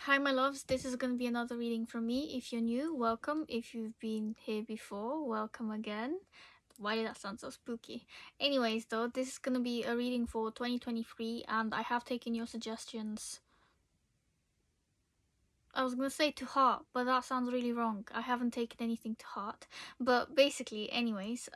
Hi my loves, this is going to be another reading from me. If you're new, welcome. If you've been here before, welcome again. Why did that sound so spooky? Anyways though, this is going to be a reading for 2023 and I have taken your suggestions. I was going to say to heart, but that sounds really wrong. I haven't taken anything to heart. But basically, anyways,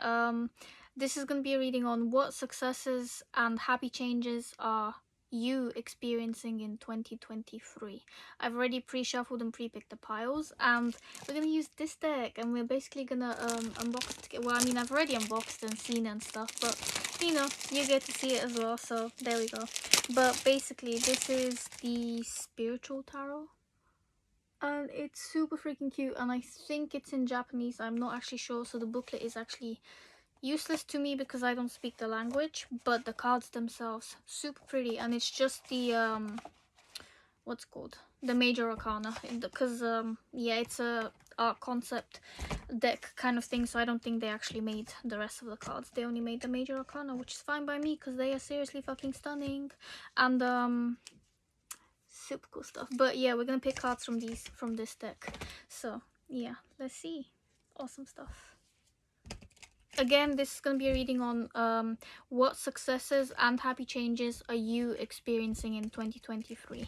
this is going to be a reading on what successes and happy changes are you experiencing in 2023. I've already pre-shuffled and pre-picked the piles, and we're going to use this deck, and we're basically going to unbox it together. Well, I mean, I've already unboxed and seen and stuff, but, you know, you get to see it as well, so there we go. But basically, this is the Spiritual Tarot. And it's super freaking cute, and I think it's in Japanese. I'm not actually sure, so the booklet is actually useless to me because I don't speak the language, but the cards themselves super pretty. And it's just the what's it called, the Major Arcana, because yeah, it's a art concept deck kind of thing, so I don't think they actually made the rest of the cards. They only made the Major Arcana, which is fine by me because they are seriously fucking stunning. And super cool stuff. But yeah, we're gonna pick cards from this deck, so yeah, let's see. Awesome stuff. Again, this is gonna be a reading on what successes and happy changes are you experiencing in 2023.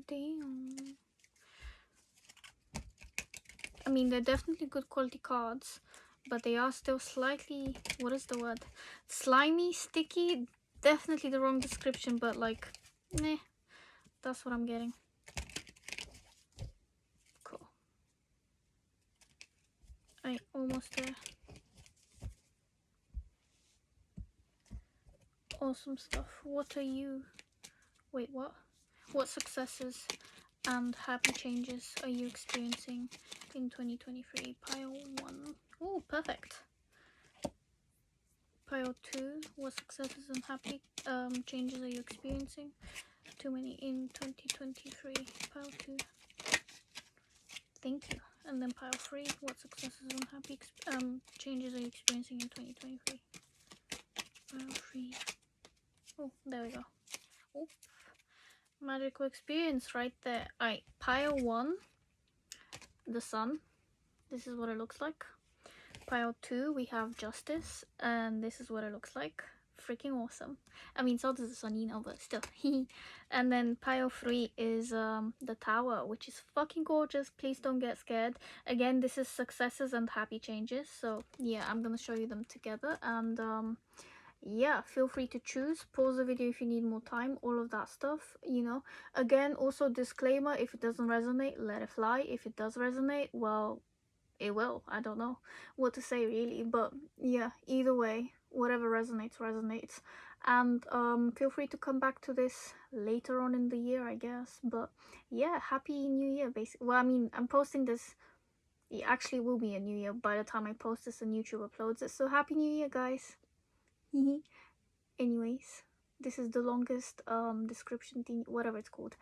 Damn, I mean, they're definitely good quality cards, but they are still slightly, what is the word, slimy, sticky. Definitely the wrong description, but like, meh, that's what I'm getting. Cool. Alright, almost there. Awesome stuff. What are you... Wait, what? What successes and happy changes are you experiencing in 2023? Pile 1. Oh, perfect. Pile 2. What successes and happy changes are you experiencing? Too many in 2023. Pile 2. Thank you. And then pile 3. What successes and happy changes are you experiencing in 2023? Pile 3. Oh, there we go. Oh, magical experience right there. Alright, pile 1, the sun. This is what it looks like. Pile 2, we have justice, and this is what it looks like. Freaking awesome. I mean, so does the sun, you know, but still. And then pile 3 is the tower, which is fucking gorgeous. Please don't get scared. Again, this is successes and happy changes, so yeah, I'm gonna show you them together. And yeah, feel free to choose, pause the video if you need more time, all of that stuff, you know. Again, also disclaimer, if it doesn't resonate, let it fly. If it does resonate, well, it will. I don't know what to say really, but yeah, either way, whatever resonates. And feel free to come back to this later on in the year, I guess. But yeah, happy new year basically. Well, I mean, I'm posting this, it actually will be a new year by the time I post this and YouTube uploads it, so happy new year, guys. Anyways, this is the longest description thing, whatever it's called.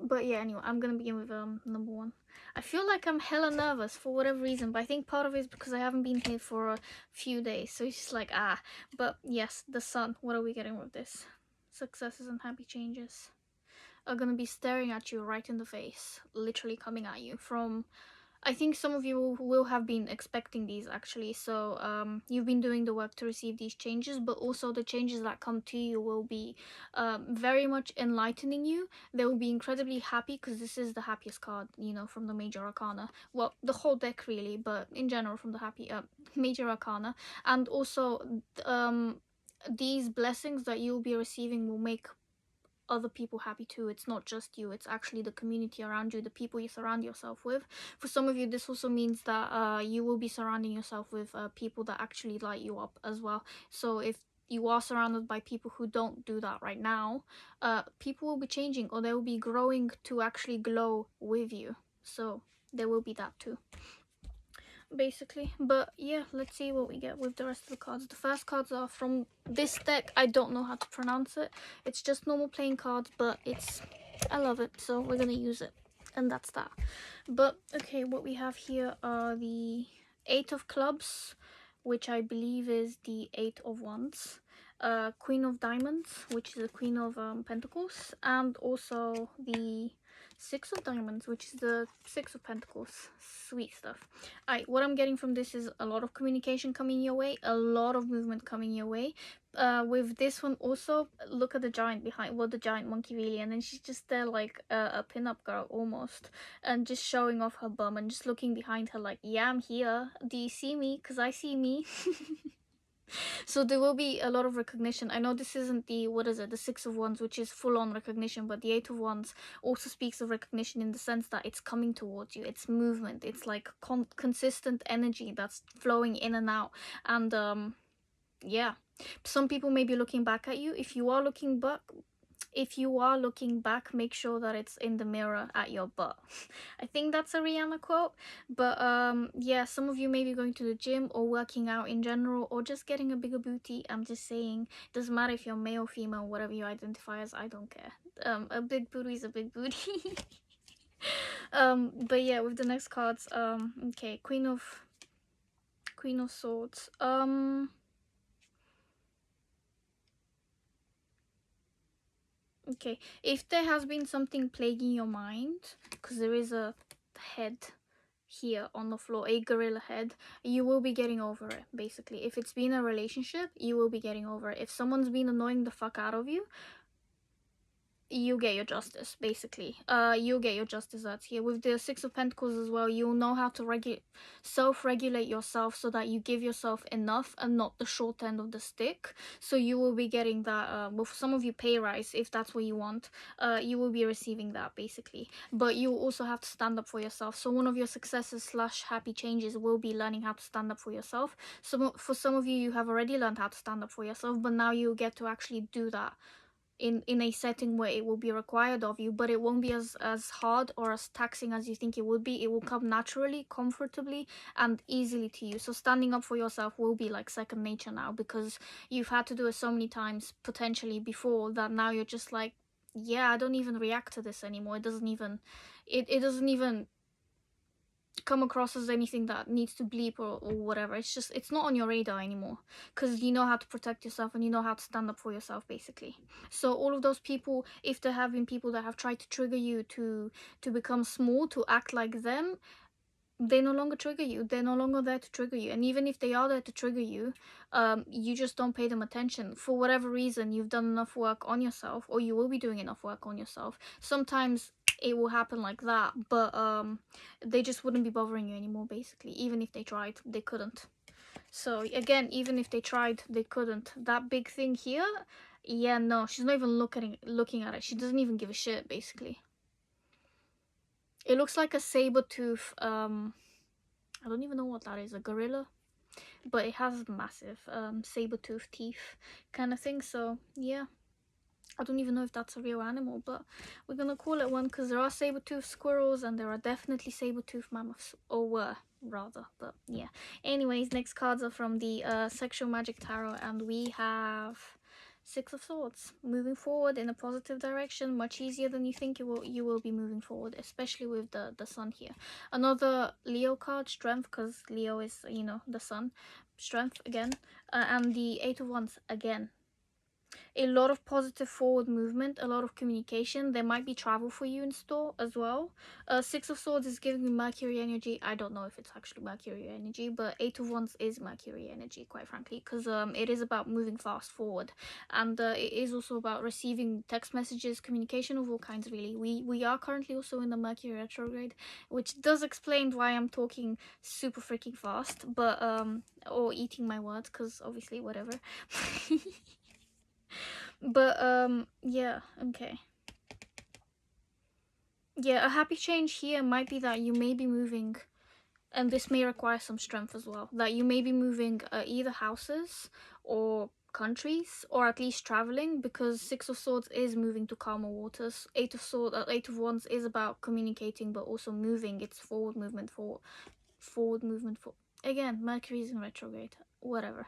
But yeah, anyway, I'm gonna begin with number 1. I feel like I'm hella nervous for whatever reason, but I think part of it is because I haven't been here for a few days, so it's just like but yes, the sun. What are we getting with this? Successes and happy changes are gonna be staring at you right in the face, literally coming at you from... I think some of you will have been expecting these actually, so you've been doing the work to receive these changes, but also the changes that come to you will be very much enlightening you. They will be incredibly happy because this is the happiest card, you know, from the Major Arcana. Well, the whole deck really, but in general from the happy Major Arcana. And also these blessings that you'll be receiving will make other people happy too. It's not just you, it's actually the community around you, the people you surround yourself with. For some of you, this also means that you will be surrounding yourself with people that actually light you up as well. So if you are surrounded by people who don't do that right now, people will be changing, or they will be growing to actually glow with you. So there will be that too, basically. But yeah, let's see what we get with the rest of the cards. The first cards are from this deck. I don't know how to pronounce it. It's just normal playing cards, but I love it, so we're gonna use it, and that's that. But okay, what we have here are the 8 of clubs, which I believe is the 8 of wands. Queen of Diamonds, which is the Queen of Pentacles, and also the Six of Diamonds, which is the Six of Pentacles. Sweet stuff. Alright, what I'm getting from this is a lot of communication coming your way, a lot of movement coming your way. With this one also, look at the giant behind, well, the giant monkey really, and then she's just there like a pin-up girl almost, and just showing off her bum and just looking behind her like, yeah, I'm here. Do you see me? Because I see me. So there will be a lot of recognition. I know this isn't the, what is it, the Six of Wands, which is full-on recognition, but the Eight of Wands also speaks of recognition in the sense that it's coming towards you. It's movement. It's like consistent energy that's flowing in and out. And yeah, some people may be looking back at you. If you are looking back, make sure that it's in the mirror at your butt. I think that's a Rihanna quote. But yeah, some of you may be going to the gym or working out in general, or just getting a bigger booty. I'm just saying, it doesn't matter if you're male, female, whatever you identify as, I don't care. A big booty is a big booty. But yeah, with the next cards, okay, Queen of Swords. Okay, if there has been something plaguing your mind, because there is a head here on the floor, a gorilla head, you will be getting over it, basically. If it's been a relationship, you will be getting over it. If someone's been annoying the fuck out of you, you get your justice, basically. You'll get your justice that's here. With the Six of Pentacles as well, you'll know how to self-regulate yourself so that you give yourself enough and not the short end of the stick. So you will be getting that, well, for some of you, pay rise, if that's what you want. You will be receiving that, basically. But you also have to stand up for yourself. So one of your successes / happy changes will be learning how to stand up for yourself. So for some of you, you have already learned how to stand up for yourself, but now you get to actually do that in a setting where it will be required of you, but it won't be as hard or as taxing as you think it would be. It will come naturally, comfortably, and easily to you. So standing up for yourself will be like second nature now, because you've had to do it so many times potentially before that now you're just like, yeah, I don't even react to this anymore. It doesn't even come across as anything that needs to bleep or whatever. It's not on your radar anymore, because you know how to protect yourself and you know how to stand up for yourself, basically. So all of those people, if there have been people that have tried to trigger you to become small, to act like them, they no longer trigger you. They're no longer there to trigger you. And even if they are there to trigger you, you just don't pay them attention. For whatever reason, you've done enough work on yourself, or you will be doing enough work on yourself. Sometimes it will happen like that, but they just wouldn't be bothering you anymore, basically. Even if they tried, they couldn't. So again, even if they tried, they couldn't. That big thing here, yeah, no, she's not even looking at it. She doesn't even give a shit, basically. It looks like a saber-tooth, I don't even know what that is, a gorilla? But it has massive saber-tooth teeth kind of thing, so yeah. I don't even know if that's a real animal, but we're gonna call it one, because there are saber-tooth squirrels and there are definitely saber-tooth mammoths, or were, rather, but yeah. Anyways, next cards are from the Sexual Magic Tarot, and we have Six of Swords. Moving forward in a positive direction, much easier than you think you will be moving forward, especially with the sun here. Another Leo card, Strength, because Leo is, you know, the sun. Strength again. And the Eight of Wands again. A lot of positive forward movement, a lot of communication. There might be travel for you in store as well. Six of Swords is giving me Mercury energy. I don't know if it's actually Mercury energy, but Eight of Wands is Mercury energy, quite frankly, because it is about moving fast forward, and it is also about receiving text messages, communication of all kinds, really. We are currently also in the Mercury retrograde, which does explain why I'm talking super freaking fast, but or eating my words, because obviously whatever. But yeah, okay. Yeah, a happy change here might be that you may be moving, and this may require some strength as well, that you may be moving either houses or countries, or at least traveling, because Six of Swords is moving to calmer waters. Eight of Wands is about communicating but also moving. It's forward movement for again, Mercury is in retrograde, whatever.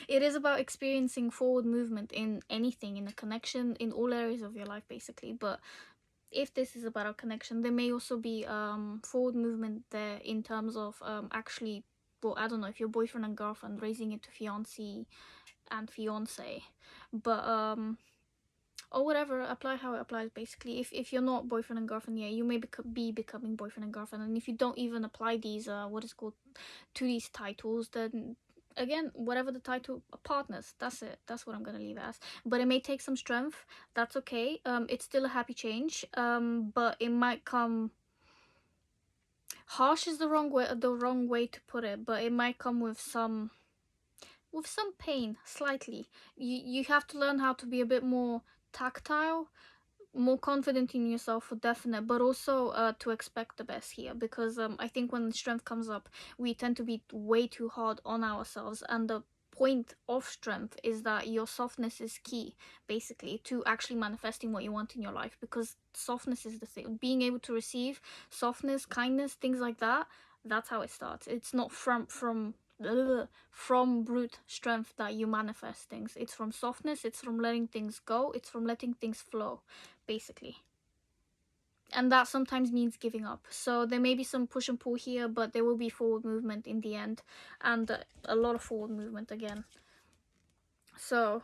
It is about experiencing forward movement in anything, in a connection, in all areas of your life, basically. But if this is about a connection, there may also be forward movement there in terms of actually well, I don't know if you're boyfriend and girlfriend, raising it to fiancé and fiance, but or whatever, apply how it applies basically. If you're not boyfriend and girlfriend, yeah, you may be becoming boyfriend and girlfriend, and if you don't even apply these what is called to these titles, then again, whatever the title, partners, that's it, that's what I'm gonna leave it as. But it may take some strength, that's okay. It's still a happy change, but it might come harsh is the wrong way to put it, but it might come with some pain, slightly. You have to learn how to be a bit more tactile, more confident in yourself for definite, but also to expect the best here, because I think when strength comes up, we tend to be way too hard on ourselves, and the point of strength is that your softness is key basically to actually manifesting what you want in your life, because softness is the thing. Being able to receive softness, kindness, things like that, that's how it starts. It's not from brute strength that you manifest things. It's from softness, it's from letting things go, it's from letting things flow basically. And that sometimes means giving up. So there may be some push and pull here, but there will be forward movement in the end, and a lot of forward movement again. So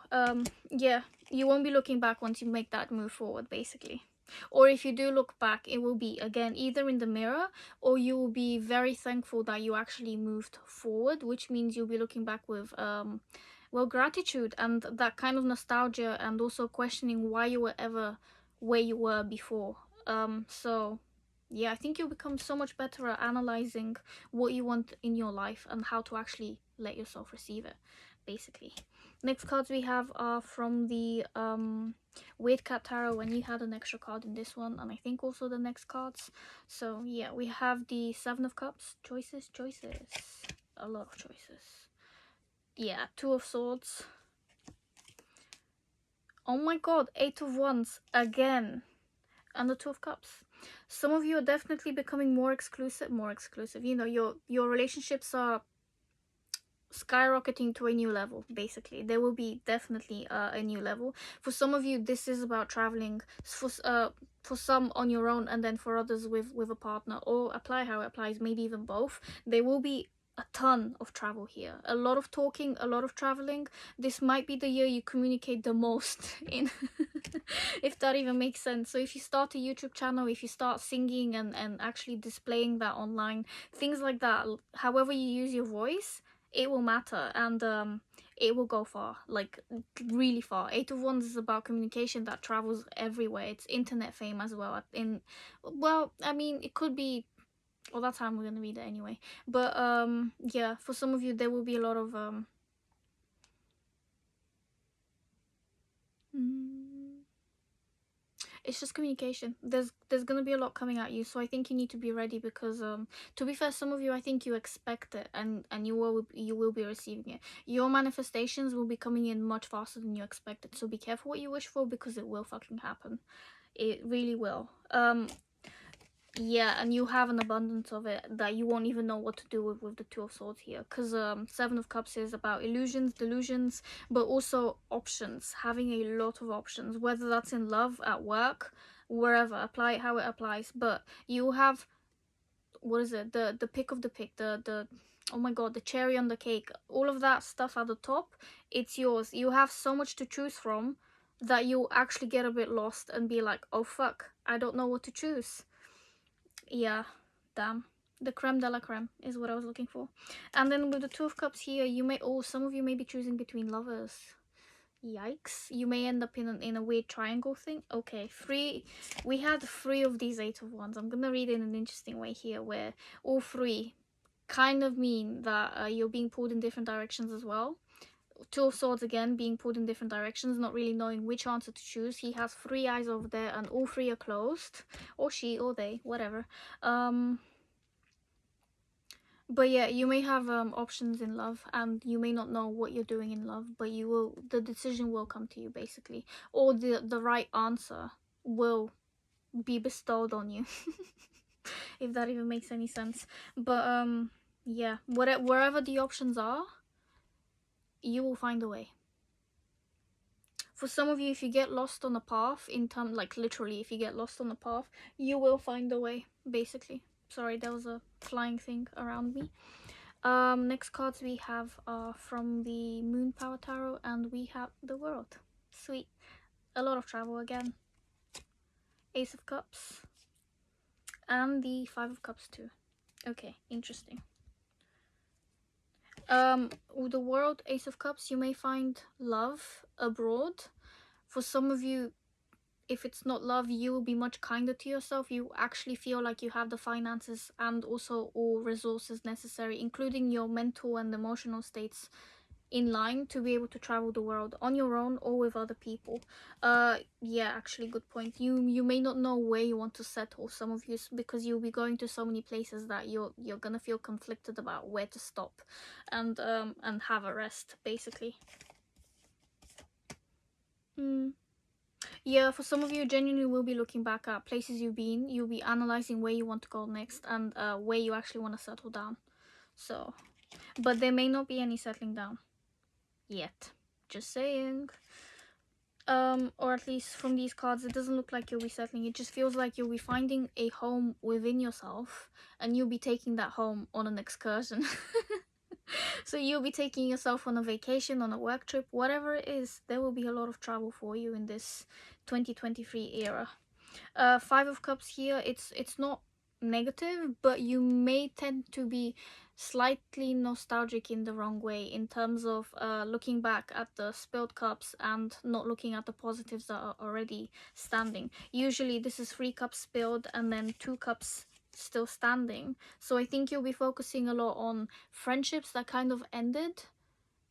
yeah, you won't be looking back once you make that move forward basically. Or if you do look back, it will be again either in the mirror, or you will be very thankful that you actually moved forward, which means you'll be looking back with well, gratitude and that kind of nostalgia, and also questioning why you were ever where you were before. So yeah, I think you'll become so much better at analyzing what you want in your life and how to actually let yourself receive it basically. Next cards we have are from the Weird Cat Tarot, when you had an extra card in this one, and I think also the next cards. So yeah, we have the Seven of Cups. Choices, a lot of choices. Yeah, Two of Swords. Oh my god, Eight of Wands again, and the Two of Cups. Some of you are definitely becoming more exclusive. You know, your relationships are skyrocketing to a new level basically. There will be definitely a new level. For some of you, this is about traveling, for some on your own, and then for others with a partner, or apply how it applies, maybe even both. There will be a ton of travel here, a lot of talking, a lot of traveling. This might be the year you communicate the most in if that even makes sense. So if you start a YouTube channel, if you start singing and actually displaying that online, things like that, however you use your voice, it will matter, and it will go far, like really far. Eight of Wands is about communication that travels everywhere. It's internet fame as well. Well, I mean, it could be, well, that's how I'm gonna read it anyway. But yeah, for some of you there will be a lot of it's just communication. There's gonna be a lot coming at you, so I think you need to be ready, because to be fair, some of you, I think you expect it, and you will be receiving it. Your manifestations will be coming in much faster than you expected, so be careful what you wish for, because it will fucking happen. It really will. Yeah, and you have an abundance of it that you won't even know what to do with the Two of Swords here, because Seven of Cups is about illusions, delusions, but also options, having a lot of options, whether that's in love, at work, wherever. Apply it how it applies. But you have, what is it, the pick of the pick, the oh my god, the cherry on the cake, all of that stuff at the top, it's yours. You have so much to choose from that you actually get a bit lost and be like, oh fuck, I don't know what to choose. Yeah, damn. The creme de la creme is what I was looking for. And then with the Two of Cups here, you may, oh, some of you may be choosing between lovers. Yikes. You may end up in a weird triangle thing. Okay, we had three of these Eight of Wands. I'm gonna read it in an interesting way here, where all three kind of mean that you're being pulled in different directions as well. Two of Swords again, being pulled in different directions, not really knowing which answer to choose. He has three eyes over there, and all three are closed, or she, or they, whatever. But yeah, you may have options in love, and you may not know what you're doing in love, but the decision will come to you basically, or the right answer will be bestowed on you. If that even makes any sense. But yeah, wherever the options are, you will find a way. For some of you, if you get lost on a path, like literally, if you get lost on a path, you will find a way, basically. Sorry, there was a flying thing around me. Next cards we have are from the Moon Power Tarot, and we have the World. Sweet. A lot of travel again. Ace of Cups. And the Five of Cups too. Okay, interesting. With the World, Ace of Cups, you may find love abroad. For some of you, if it's not love, you will be much kinder to yourself. You actually feel like you have the finances and also all resources necessary, including your mental and emotional states, in line to be able to travel the world on your own or with other people. Yeah, actually, good point. You may not know where you want to settle, some of you, because you'll be going to so many places that you're gonna feel conflicted about where to stop and have a rest, basically. Yeah, for some of you, genuinely will be looking back at places you've been. You'll be analyzing where you want to go next and where you actually want to settle down. So, but there may not be any settling down yet. Just saying. Or at least from these cards, it doesn't look like you'll be settling. It just feels like you'll be finding a home within yourself, and you'll be taking that home on an excursion. So you'll be taking yourself on a vacation, on a work trip, whatever it is. There will be a lot of travel for you in this 2023 era. Five of Cups here, it's not negative, but you may tend to be slightly nostalgic in the wrong way, in terms of looking back at the spilled cups and not looking at the positives that are already standing. Usually this is 3 cups spilled and then 2 cups still standing. So I think you'll be focusing a lot on friendships that kind of ended,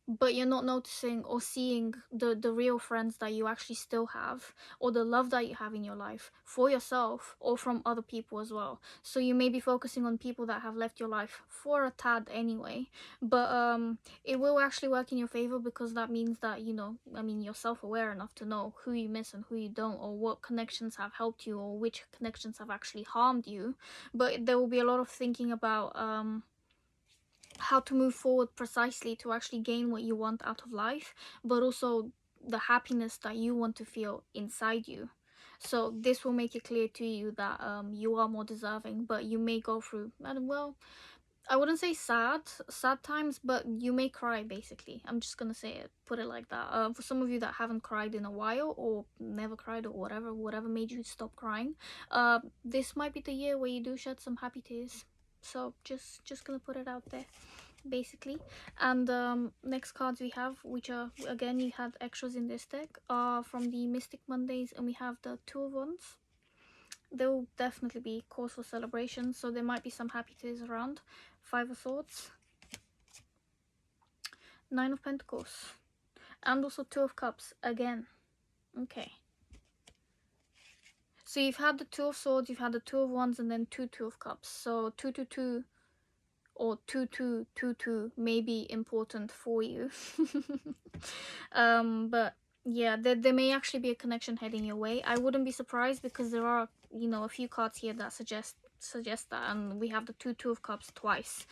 but you're not noticing or seeing the real friends that you actually still have, or the love that you have in your life for yourself or from other people as well. So you may be focusing on people that have left your life for a tad anyway, but it will actually work in your favor, because that means that, you know, I mean, you're self-aware enough to know who you miss and who you don't, or what connections have helped you or which connections have actually harmed you. But there will be a lot of thinking about how to move forward precisely to actually gain what you want out of life, but also the happiness that you want to feel inside you. So this will make it clear to you that you are more deserving, but you may go through, well, I wouldn't say sad times, but you may cry, basically. I'm just gonna say it, put it like that. For some of you that haven't cried in a while, or never cried, or whatever made you stop crying, this might be the year where you do shed some happy tears. So just gonna put it out there, basically. And next cards we have, which are, again, you had extras in this deck, are from the Mystic Mondays, and we have the Two of Wands. There will definitely be cause for celebration, so there might be some happy tears around. Five of Swords, Nine of Pentacles, and also Two of Cups again. Okay, so you've had the Two of Swords, you've had the Two of Wands, and then Two of Cups. So 2 or 2 may be important for you. But yeah, there may actually be a connection heading your way. I wouldn't be surprised, because there are, you know, a few cards here that suggest that. And we have the two of cups twice,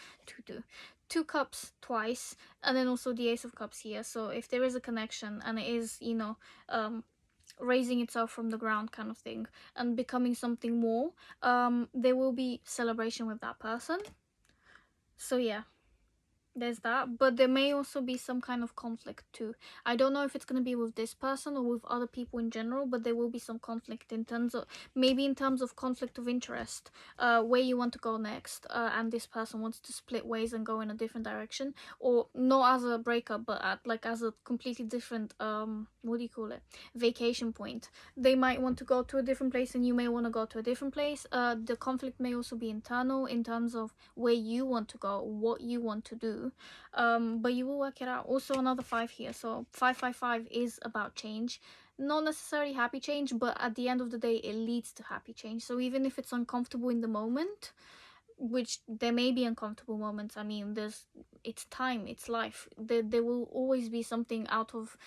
two cups twice, and then also the Ace of Cups here. So if there is a connection, and it is, you know, raising itself from the ground kind of thing and becoming something more, there will be celebration with that person. So yeah, there's that. But there may also be some kind of conflict too. I don't know if it's going to be with this person or with other people in general, but there will be some conflict in terms of, maybe in terms of conflict of interest, where you want to go next, and this person wants to split ways and go in a different direction, or not as a breakup, but like as a completely different what do you call it, vacation point. They might want to go to a different place, and you may want to go to a different place. The conflict may also be internal, in terms of where you want to go, what you want to do, but you will work it out. Also another 5 here, so 555 is about change, not necessarily happy change, but at the end of the day it leads to happy change. So even if it's uncomfortable in the moment, which there may be uncomfortable moments, I mean, it's time, it's life, there will always be something out of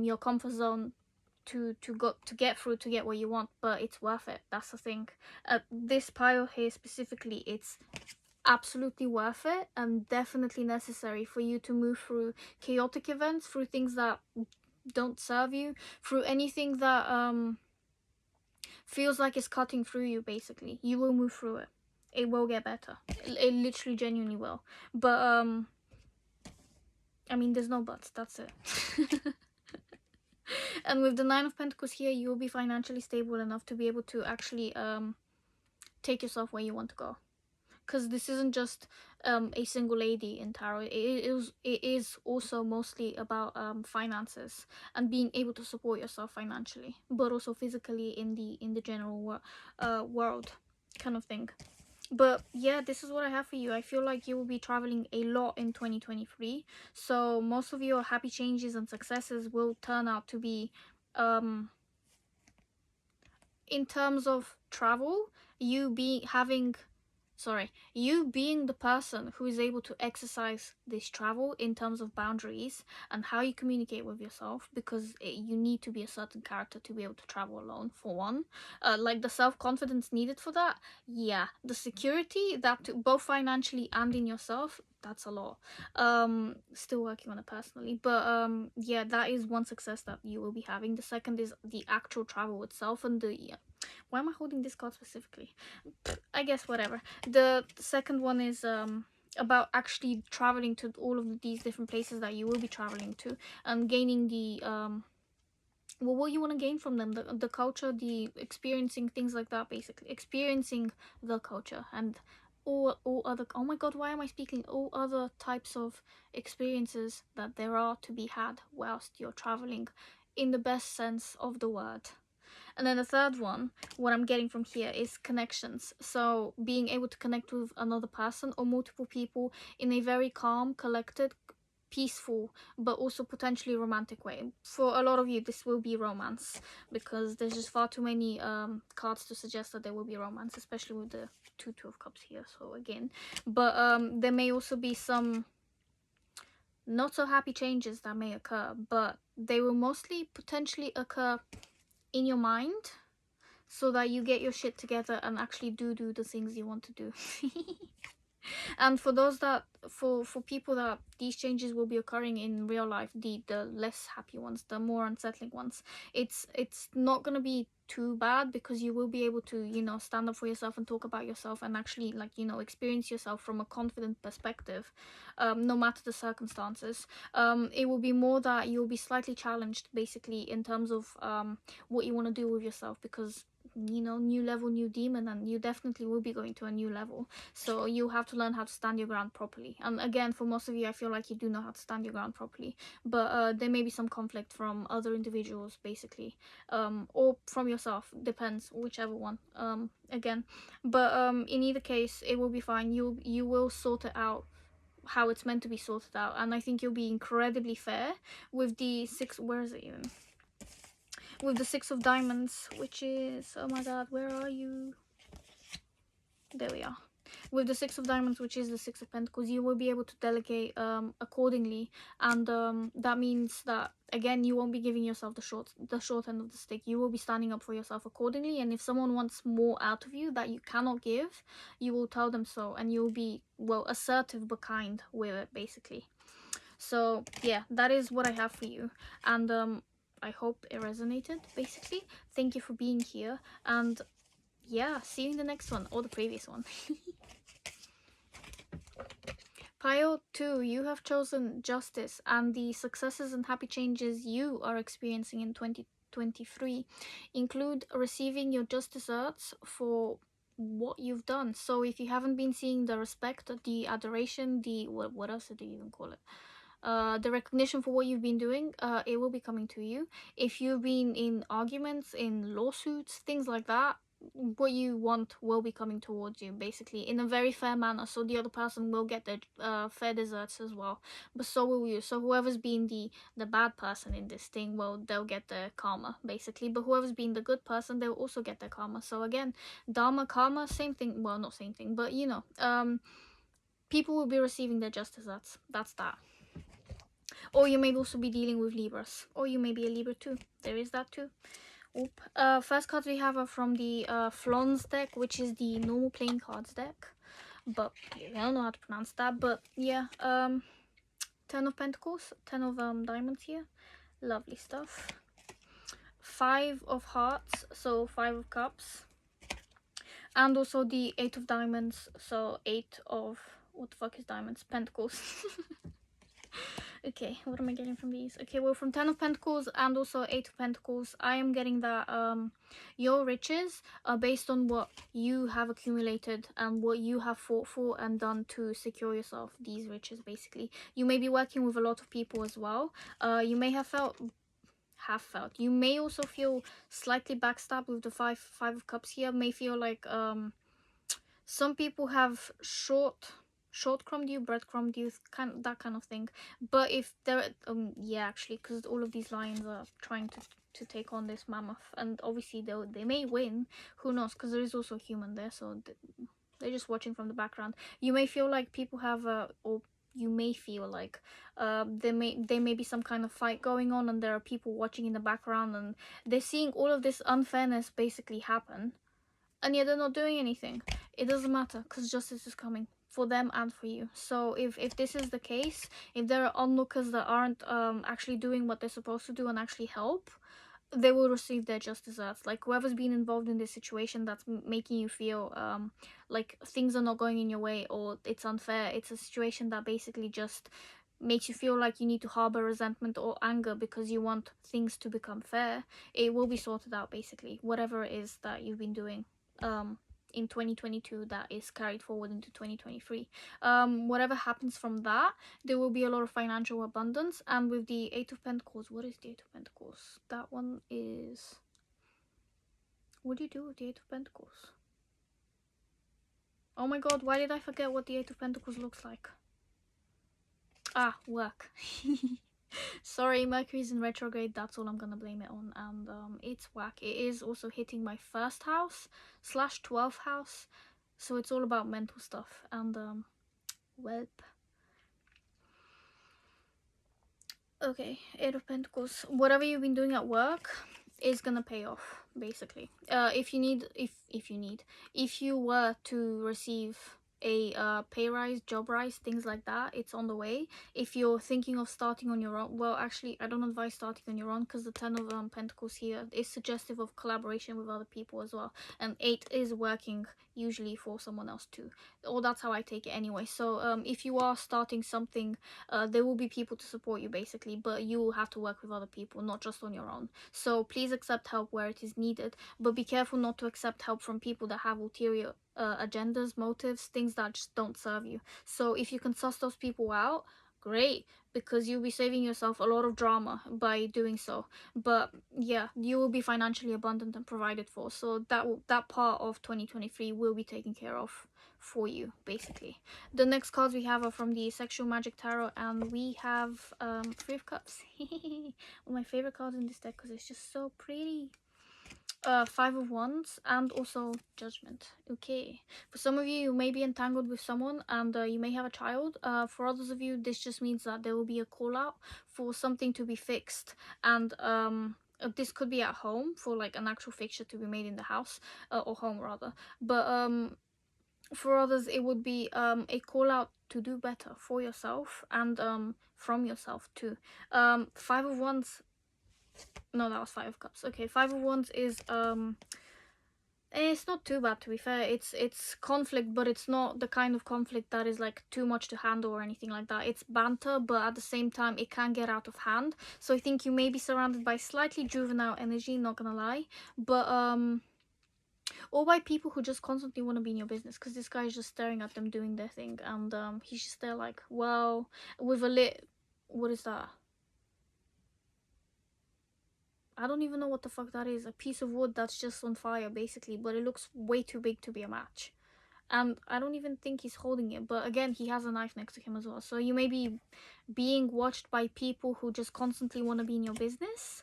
your comfort zone to get through, to get what you want, but it's worth it. That's the thing. This pile here specifically, it's absolutely worth it and definitely necessary for you to move through chaotic events, through things that don't serve you, through anything that feels like it's cutting through you. Basically, you will move through it. It will get better. It literally genuinely will. But I mean, there's no buts, that's it. And with the Nine of Pentacles here, you will be financially stable enough to be able to actually take yourself where you want to go. Because this isn't just a single lady in tarot. It is also mostly about finances and being able to support yourself financially, but also physically in the general world kind of thing. But yeah, this is what I have for you. I feel like you will be traveling a lot in 2023. So most of your happy changes and successes will turn out to be in terms of travel, you being the person who is able to exercise this travel in terms of boundaries and how you communicate with yourself, because you need to be a certain character to be able to travel alone, for one. Like the self-confidence needed for that, yeah. The security, that both financially and in yourself, that's a lot. Still working on it personally, but yeah, that is one success that you will be having. The second is the actual travel itself, and why am I holding this card specifically? I guess whatever. The second one is about actually traveling to all of these different places that you will be traveling to, and gaining the well, what you want to gain from them, the culture, the experiencing things like that, basically experiencing the culture and all other, oh my god, why am I speaking, all other types of experiences that there are to be had whilst you're traveling, in the best sense of the word. And then the third one, what I'm getting from here, is connections. So being able to connect with another person or multiple people in a very calm, collected, peaceful, but also potentially romantic way. For a lot of you, this will be romance, because there's just far too many cards to suggest that there will be romance, especially with the Two of Cups here. So again, but there may also be some not so happy changes that may occur, but they will mostly potentially occur in your mind, so that you get your shit together and actually do the things you want to do. And for those that, for people that these changes will be occurring in real life, the less happy ones, the more unsettling ones, it's not gonna be too bad, because you will be able to, you know, stand up for yourself and talk about yourself and actually, like, you know, experience yourself from a confident perspective, no matter the circumstances. It will be more that you'll be slightly challenged, basically, in terms of what you want to do with yourself, because, you know, new level, new demon, and you definitely will be going to a new level. So you have to learn how to stand your ground properly. And again, for most of you, I feel like you do know how to stand your ground properly, but there may be some conflict from other individuals, basically, or from yourself, depends, whichever one, again. But in either case, it will be fine. You will sort it out how it's meant to be sorted out, and I think you'll be incredibly fair with the six, where is it even, with the Six of Diamonds, which is, oh my god, where are you? There we are. With the Six of Diamonds, which is the Six of Pentacles, you will be able to delegate accordingly, and that means that, again, you won't be giving yourself the short end of the stick. You will be standing up for yourself accordingly, and if someone wants more out of you that you cannot give, you will tell them so, and you'll be, well, assertive but kind with it, basically. So yeah, that is what I have for you, and I hope it resonated, basically. Thank you for being here, and yeah, see you in the next one, or the previous one. Pile 2, you have chosen justice, and the successes and happy changes you are experiencing in 2023 include receiving your just desserts for what you've done. So if you haven't been seeing the respect, the adoration, the what else do you even call it, the recognition for what you've been doing, it will be coming to you. If you've been in arguments, in lawsuits, things like that, what you want will be coming towards you, basically, in a very fair manner. So the other person will get their fair desserts as well, but so will you. So whoever's been the bad person in this thing, well, they'll get their karma, basically, but whoever's been the good person, they'll also get their karma. So again, dharma, karma, same thing. Well, not same thing, but you know, people will be receiving their just desserts. That's that. Or you may also be dealing with Libras, or you may be a Libra too. There is that too. Oop. First cards we have are from the Flons deck, which is the normal playing cards deck, but I don't know how to pronounce that. But yeah, 10 of Pentacles, 10 of diamonds here, lovely stuff. 5 of Hearts, so 5 of Cups. And also the Eight of Diamonds. So eight of, what the fuck is diamonds? Pentacles. Okay, what am I getting from these? Okay, well, from Ten of Pentacles and also Eight of Pentacles, I am getting that your riches are based on what you have accumulated and what you have fought for and done to secure yourself these riches, basically. You may be working with a lot of people as well. You may have felt, you may also feel slightly backstabbed with the five of cups here. May feel like some people have short-crumbed you, breadcrumbed you, that kind of thing. But if they're yeah, actually, because all of these lions are trying to take on this mammoth, and obviously they may win, who knows, because there is also a human there, so they're just watching from the background. You may feel like people have or you may feel like there may be some kind of fight going on, and there are people watching in the background, and they're seeing all of this unfairness basically happen, and yet they're not doing anything. It doesn't matter, because justice is coming for them and for you. So if this is the case, if there are onlookers that aren't actually doing what they're supposed to do and actually help, they will receive their just desserts. Like, whoever's been involved in this situation that's making you feel like things are not going in your way or it's unfair, it's a situation that basically just makes you feel like you need to harbor resentment or anger because you want things to become fair, it will be sorted out, basically, whatever it is that you've been doing in 2022 that is carried forward into 2023. Whatever happens from that, there will be a lot of financial abundance. And with the Eight of Pentacles, what is the Eight of Pentacles? That one is, what do you do with the Eight of Pentacles? Oh my god, why did I forget what the Eight of Pentacles looks like? Ah, work. Sorry, Mercury's in retrograde, that's all I'm gonna blame it on, and it's whack. It is also hitting my first house / 12th house, so it's all about mental stuff, and welp. Okay, Eight of Pentacles. Whatever you've been doing at work is gonna pay off, basically. If you were to receive a pay rise, job rise, things like that, it's on the way. If you're thinking of starting on your own, well, actually, I don't advise starting on your own, because the Ten of Pentacles here is suggestive of collaboration with other people as well, and Eight is working usually for someone else too, or that's how I take it anyway. So if you are starting something, there will be people to support you, basically, but you will have to work with other people, not just on your own. So please accept help where it is needed, but be careful not to accept help from people that have ulterior agendas, motives, things that just don't serve you. So if you can suss those people out, great, because you'll be saving yourself a lot of drama by doing so. But yeah, you will be financially abundant and provided for, so that part of 2023 will be taken care of for you, basically. The next cards we have are from the Sexual Magic Tarot, and we have Three of Cups. One of my favorite cards in this deck because it's just so pretty. Five of Wands, and also Judgment. Okay, for some of you, you may be entangled with someone, and you may have a child. For others of you, this just means that there will be a call out for something to be fixed, and this could be at home, for like an actual fixture to be made in the house, or home rather. But for others, it would be a call out to do better for yourself, and from yourself too. Five of Wands, no, that was Five of Cups. Okay, Five of Wands is it's not too bad, to be fair. It's conflict, but it's not the kind of conflict that is like too much to handle or anything like that. It's banter, but at the same time it can get out of hand. So I think you may be surrounded by slightly juvenile energy, not gonna lie, but or by people who just constantly want to be in your business, because this guy is just staring at them doing their thing, and he's just there like, well, with a what is that? I don't even know what the fuck that is. A piece of wood that's just on fire, basically, but it looks way too big to be a match. And I don't even think he's holding it, but again, he has a knife next to him as well. So you may be being watched by people who just constantly want to be in your business.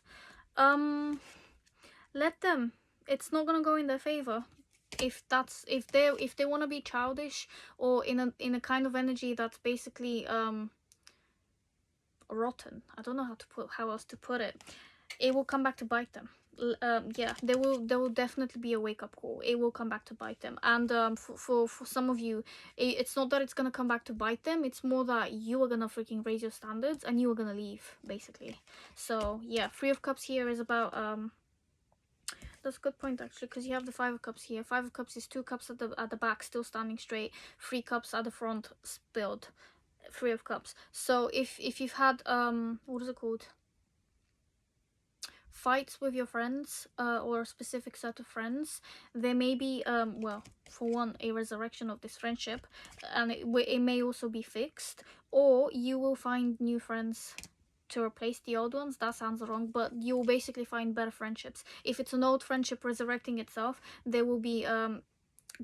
Let them. It's not gonna go in their favor. If they want to be childish, or in a kind of energy that's basically rotten. I don't know how else to put it. It will come back to bite them. Yeah, there will definitely be a wake-up call. It will come back to bite them. And for some of you, it's not that it's gonna come back to bite them, it's more that you are gonna freaking raise your standards and you are gonna leave, basically. So yeah, Three of Cups here is about that's a good point actually, because you have the Five of Cups here. Five of Cups is 2 cups at the back still standing straight, 3 cups at the front spilled, 3 of Cups. So if you've had what is it called, fights with your friends, or a specific set of friends, there may be well, for one, a resurrection of this friendship, and it may also be fixed, or you will find new friends to replace the old ones. That sounds wrong, but you'll basically find better friendships. If it's an old friendship resurrecting itself, there will be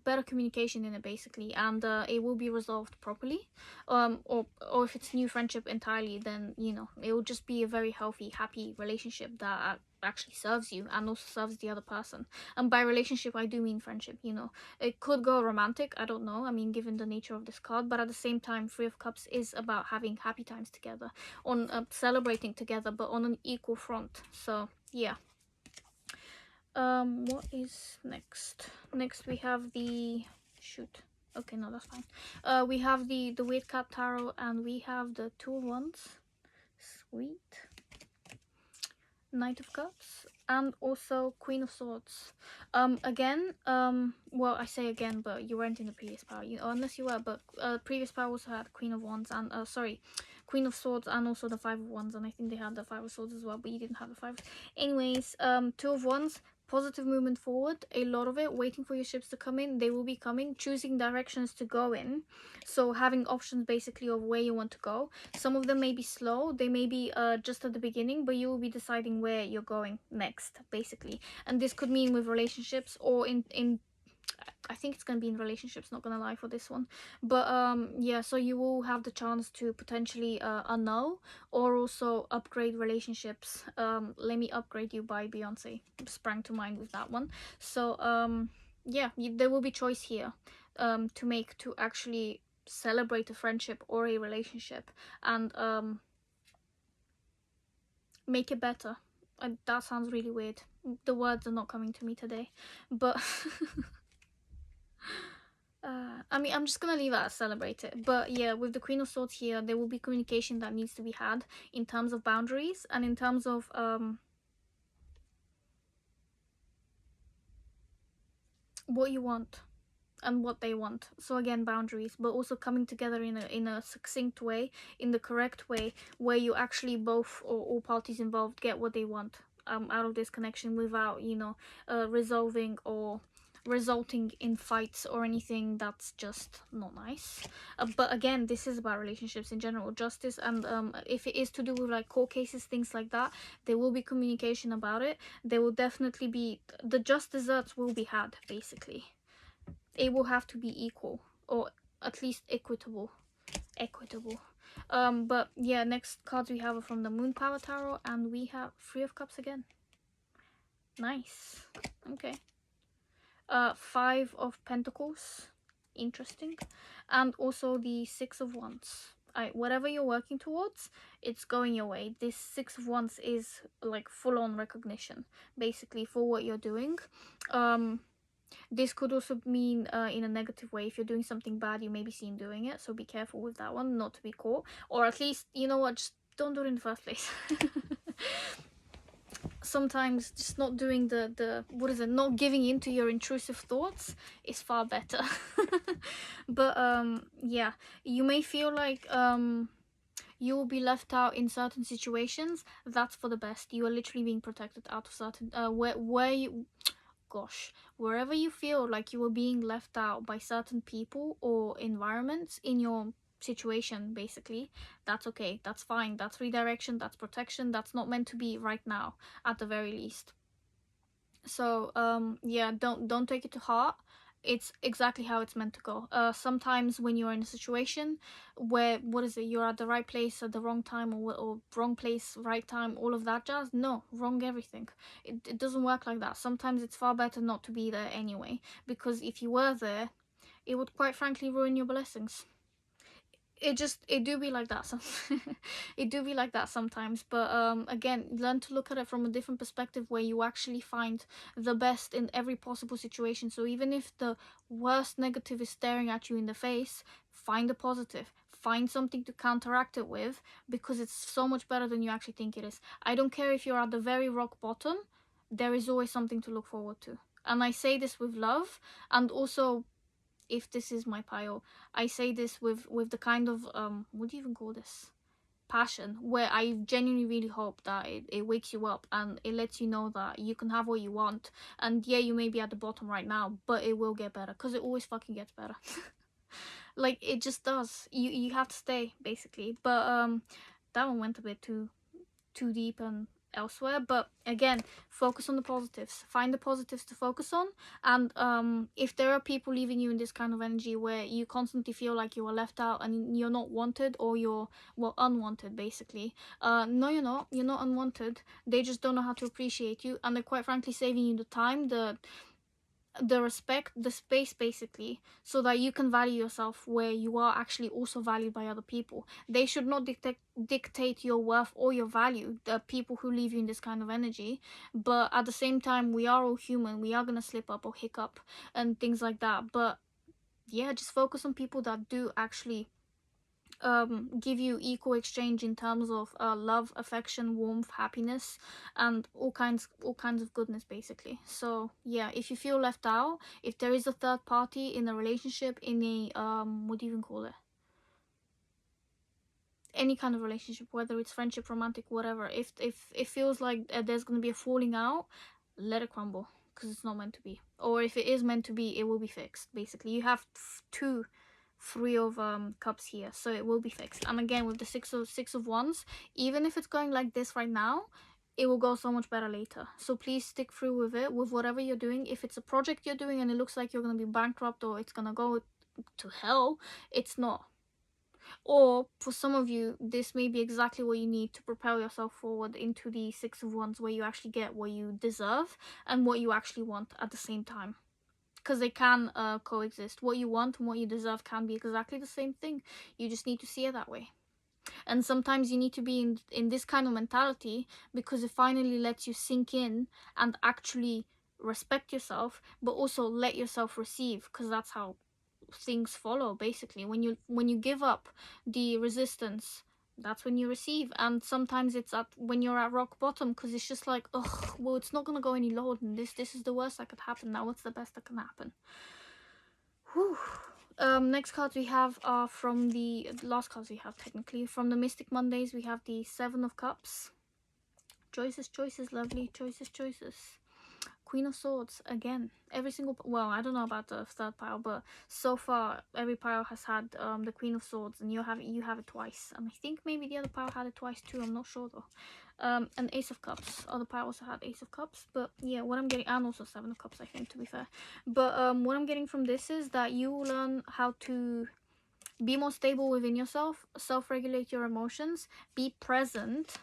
better communication in it basically, and it will be resolved properly. Or if it's new friendship entirely, then you know it will just be a very healthy, happy relationship that actually serves you and also serves the other person. And by relationship I do mean friendship. You know, it could go romantic, I don't know, I mean, given the nature of this card, but at the same time, Three of Cups is about having happy times together, on celebrating together, but on an equal front. So yeah. What is next? Next we have the, shoot, okay, no, that's fine. We have the Weird Cat Tarot, and we have the Two of Wands, sweet, Knight of Cups, and also Queen of Swords. Again, well, I say again, but you weren't in the previous power, you know, unless you were, but previous power also had Queen of Wands and sorry, Queen of Swords, and also the Five of Wands, and I think they had the Five of Swords as well, but you didn't have the Five. Anyways, Two of Wands, positive movement forward, a lot of it, waiting for your ships to come in. They will be coming, choosing directions to go in, so having options basically of where you want to go. Some of them may be slow, they may be just at the beginning, but you will be deciding where you're going next basically. And this could mean with relationships, or in I think it's gonna be in relationships, not gonna lie for this one. But yeah, so you will have the chance to potentially annul or also upgrade relationships. Let Me Upgrade You by Beyonce sprang to mind with that one. So yeah, there will be choice here to make, to actually celebrate a friendship or a relationship, and make it better. That sounds really weird, the words are not coming to me today, but I mean, I'm just gonna leave it as celebrate it. But yeah, with the Queen of Swords here, there will be communication that needs to be had in terms of boundaries, and in terms of what you want and what they want. So again, boundaries, but also coming together in a succinct way, in the correct way, where you actually both, or all parties involved, get what they want out of this connection, without, you know, resolving or resulting in fights or anything that's just not nice. But again, this is about relationships in general, justice, and if it is to do with like court cases, things like that, there will be communication about it. There will definitely be, the just desserts will be had basically. It will have to be equal, or at least equitable. But yeah, next cards we have are from the Moon Power Tarot, and we have Three of Cups again. Nice. Okay. Five of Pentacles, interesting, and also the Six of Wands. Whatever you're working towards, it's going your way. This Six of Wands is like full-on recognition basically for what you're doing. This could also mean in a negative way. If you're doing something bad, you may be seen doing it, so be careful with that one, not to be caught, or at least, you know what, just don't do it in the first place. Sometimes just not doing the what is it, not giving in to your intrusive thoughts is far better. But yeah, you may feel like you will be left out in certain situations. That's for the best. You are literally being protected out of certain where you, gosh, wherever you feel like you are being left out by certain people or environments in your situation, basically, that's okay, that's fine, that's redirection, that's protection, that's not meant to be right now at the very least. So yeah, don't take it to heart. It's exactly how it's meant to go. Sometimes when you're in a situation where, what is it, you're at the right place at the wrong time, or wrong place right time, all of that jazz, no, wrong everything. It doesn't work like that. Sometimes it's far better not to be there anyway, because if you were there, it would quite frankly ruin your blessings. It do be like that it do be like that sometimes. But again, learn to look at it from a different perspective, where you actually find the best in every possible situation. So even if the worst negative is staring at you in the face, find a positive, find something to counteract it with, because it's so much better than you actually think it is. I don't care if you're at the very rock bottom, there is always something to look forward to. And I say this with love, and also, if this is my pile, I say this with the kind of what do you even call this, passion, where I genuinely really hope that it wakes you up and it lets you know that you can have what you want. And yeah, you may be at the bottom right now, but it will get better, because it always fucking gets better. Like, it just does. You have to stay, basically. But that one went a bit too deep and elsewhere. But again, focus on the positives. Find the positives to focus on. And if there are people leaving you in this kind of energy where you constantly feel like you are left out and you're not wanted, or you're, well, unwanted, basically, no, you're not unwanted. They just don't know how to appreciate you, and they're quite frankly saving you the time, the respect, the space, basically, so that you can value yourself where you are actually also valued by other people. They should not dictate your worth or your value, the people who leave you in this kind of energy. But at the same time, we are all human. We are gonna slip up or hiccup and things like that. But yeah, just focus on people that do actually give you equal exchange in terms of love, affection, warmth, happiness, and all kinds of goodness, basically. So yeah, if you feel left out, if there is a third party in a relationship, in a what do you even call it, any kind of relationship, whether it's friendship, romantic, whatever, if it feels like there's going to be a falling out, let it crumble, because it's not meant to be. Or if it is meant to be, it will be fixed, basically. You have three of cups here, so it will be fixed. And again, with the six of wands, even if it's going like this right now, it will go so much better later. So please stick through with it, with whatever you're doing. If it's a project you're doing and it looks like you're going to be bankrupt or it's going to go to hell, it's not. Or for some of you, this may be exactly what you need to propel yourself forward into the Six of Wands, where you actually get what you deserve and what you actually want at the same time. Because they can coexist. What you want and what you deserve can be exactly the same thing. You just need to see it that way. And sometimes you need to be in this kind of mentality, because it finally lets you sink in and actually respect yourself, but also let yourself receive, because that's how things follow, basically. When you give up the resistance, that's when you receive. And sometimes it's when you're at rock bottom, because it's just like, oh, well, it's not gonna go any lower than this. This is the worst that could happen. Now what's the best that can happen? Whew. Next cards we have are from the last cards we have, technically, from the Mystic Mondays. We have the Seven of Cups. Choices, lovely choices. Queen of Swords again. Every single, well, I don't know about the third pile, but so far every pile has had the Queen of Swords, and you have it twice. And I think maybe the other pile had it twice too. I'm not sure though. An Ace of Cups. Other pile also had Ace of Cups, but yeah, what I'm getting, and also Seven of Cups, I think, to be fair. But what I'm getting from this is that you will learn how to be more stable within yourself, self-regulate your emotions, be present.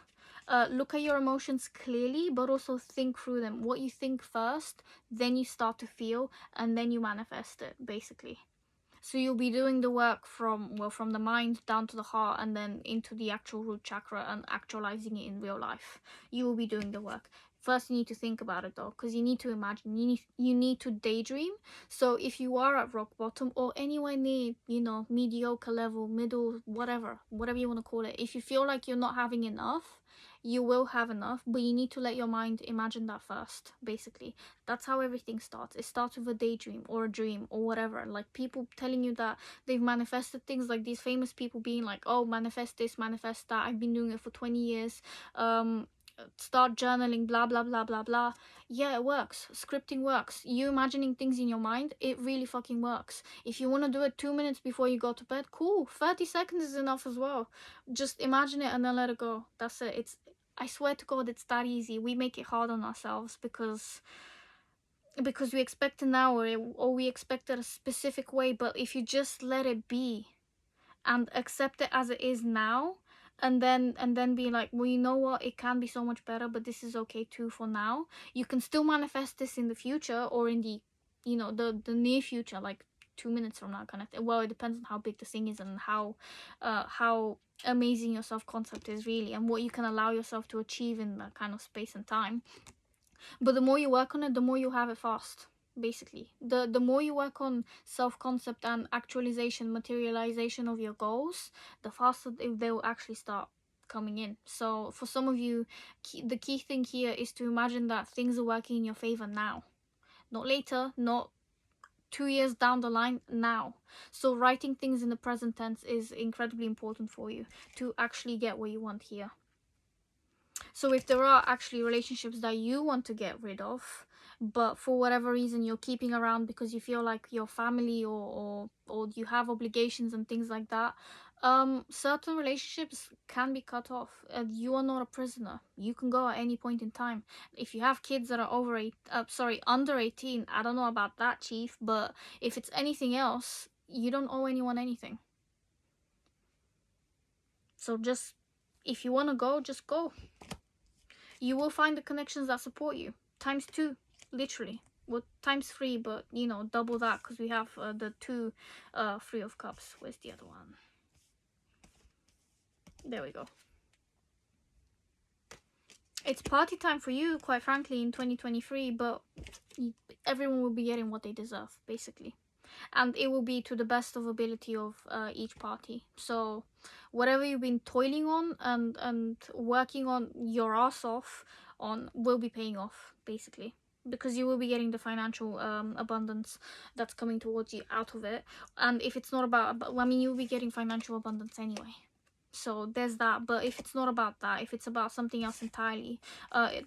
Look at your emotions clearly, but also think through them. What you think first, then you start to feel, and then you manifest it, basically. So you'll be doing the work from the mind down to the heart, and then into the actual root chakra, and actualizing it in real life. You will be doing the work. First, you need to think about it, though, because you need to imagine. You need to daydream. So if you are at rock bottom, or anywhere near, mediocre level, middle, whatever you want to call it, if you feel like you're not having enough, you will have enough, but you need to let your mind imagine that first, basically. That's how everything starts. It starts with a daydream or a dream or whatever. Like, people telling you that they've manifested things, like these famous people being like, oh, manifest this, manifest that, I've been doing it for 20 years, start journaling, blah blah blah blah blah. Yeah, it works. Scripting works. You imagining things in your mind, it really fucking works. If you want to do it 2 minutes before you go to bed, cool. 30 seconds is enough as well. Just imagine it and then let it go. That's it. I swear to God, it's that easy. We make it hard on ourselves because we expect an hour, or we expect it a specific way. But if you just let it be and accept it as it is now, and then be like, well, you know what, it can be so much better, but this is okay too for now. You can still manifest this in the future, or in the the near future, like 2 minutes from now, kind of thing. Well, it depends on how big the thing is, and how amazing your self-concept is, really, and what you can allow yourself to achieve in that kind of space and time. But the more you work on it, the more you have it fast, basically. The more you work on self-concept and actualization, materialization of your goals, the faster they will actually start coming in. So for some of you, the key thing here is to imagine that things are working in your favor now, not later, not 2 years down the line, now. So writing things in the present tense is incredibly important for you to actually get what you want here. So if there are actually relationships that you want to get rid of, but for whatever reason you're keeping around because you feel like your family or you have obligations and things like that, certain relationships can be cut off. You are not a prisoner. You can go at any point in time. If you have kids that are under 18, I don't know about that, chief, but if it's anything else, you don't owe anyone anything. So just, if you want to go, just go. You will find the connections that support you. ×2, literally. Well, ×3, but, you know, double that, because we have the 2 Three of Cups. Where's the other one? There we go. It's party time for you, quite frankly, in 2023, but everyone will be getting what they deserve, basically. And it will be to the best of ability of each party. So whatever you've been toiling on and working on your ass off on will be paying off, basically, because you will be getting the financial abundance that's coming towards you out of it. And if it's not about, I mean, you'll be getting financial abundance anyway. So there's that. But if it's not about that, if it's about something else entirely,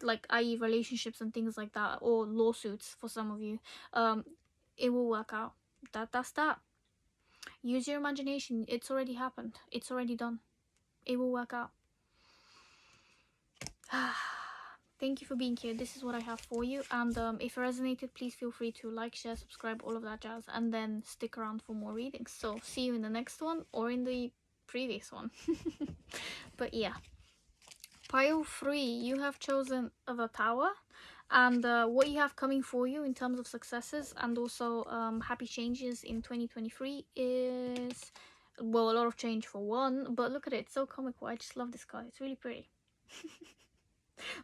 like i.e. relationships and things like that, or lawsuits for some of you, it will work out. That's that. Use your imagination. It's already happened. It's already done. It will work out. Thank you for being here. This is what I have for you. And if it resonated, please feel free to like, share, subscribe, all of that jazz, and then stick around for more readings. So see you in the next one or in the previous one. But yeah, pile 3, you have chosen the Tower. And what you have coming for you in terms of successes and also happy changes in 2023 is, well, a lot of change for one, but look at it, it's so comical. I just love this card. It's really pretty.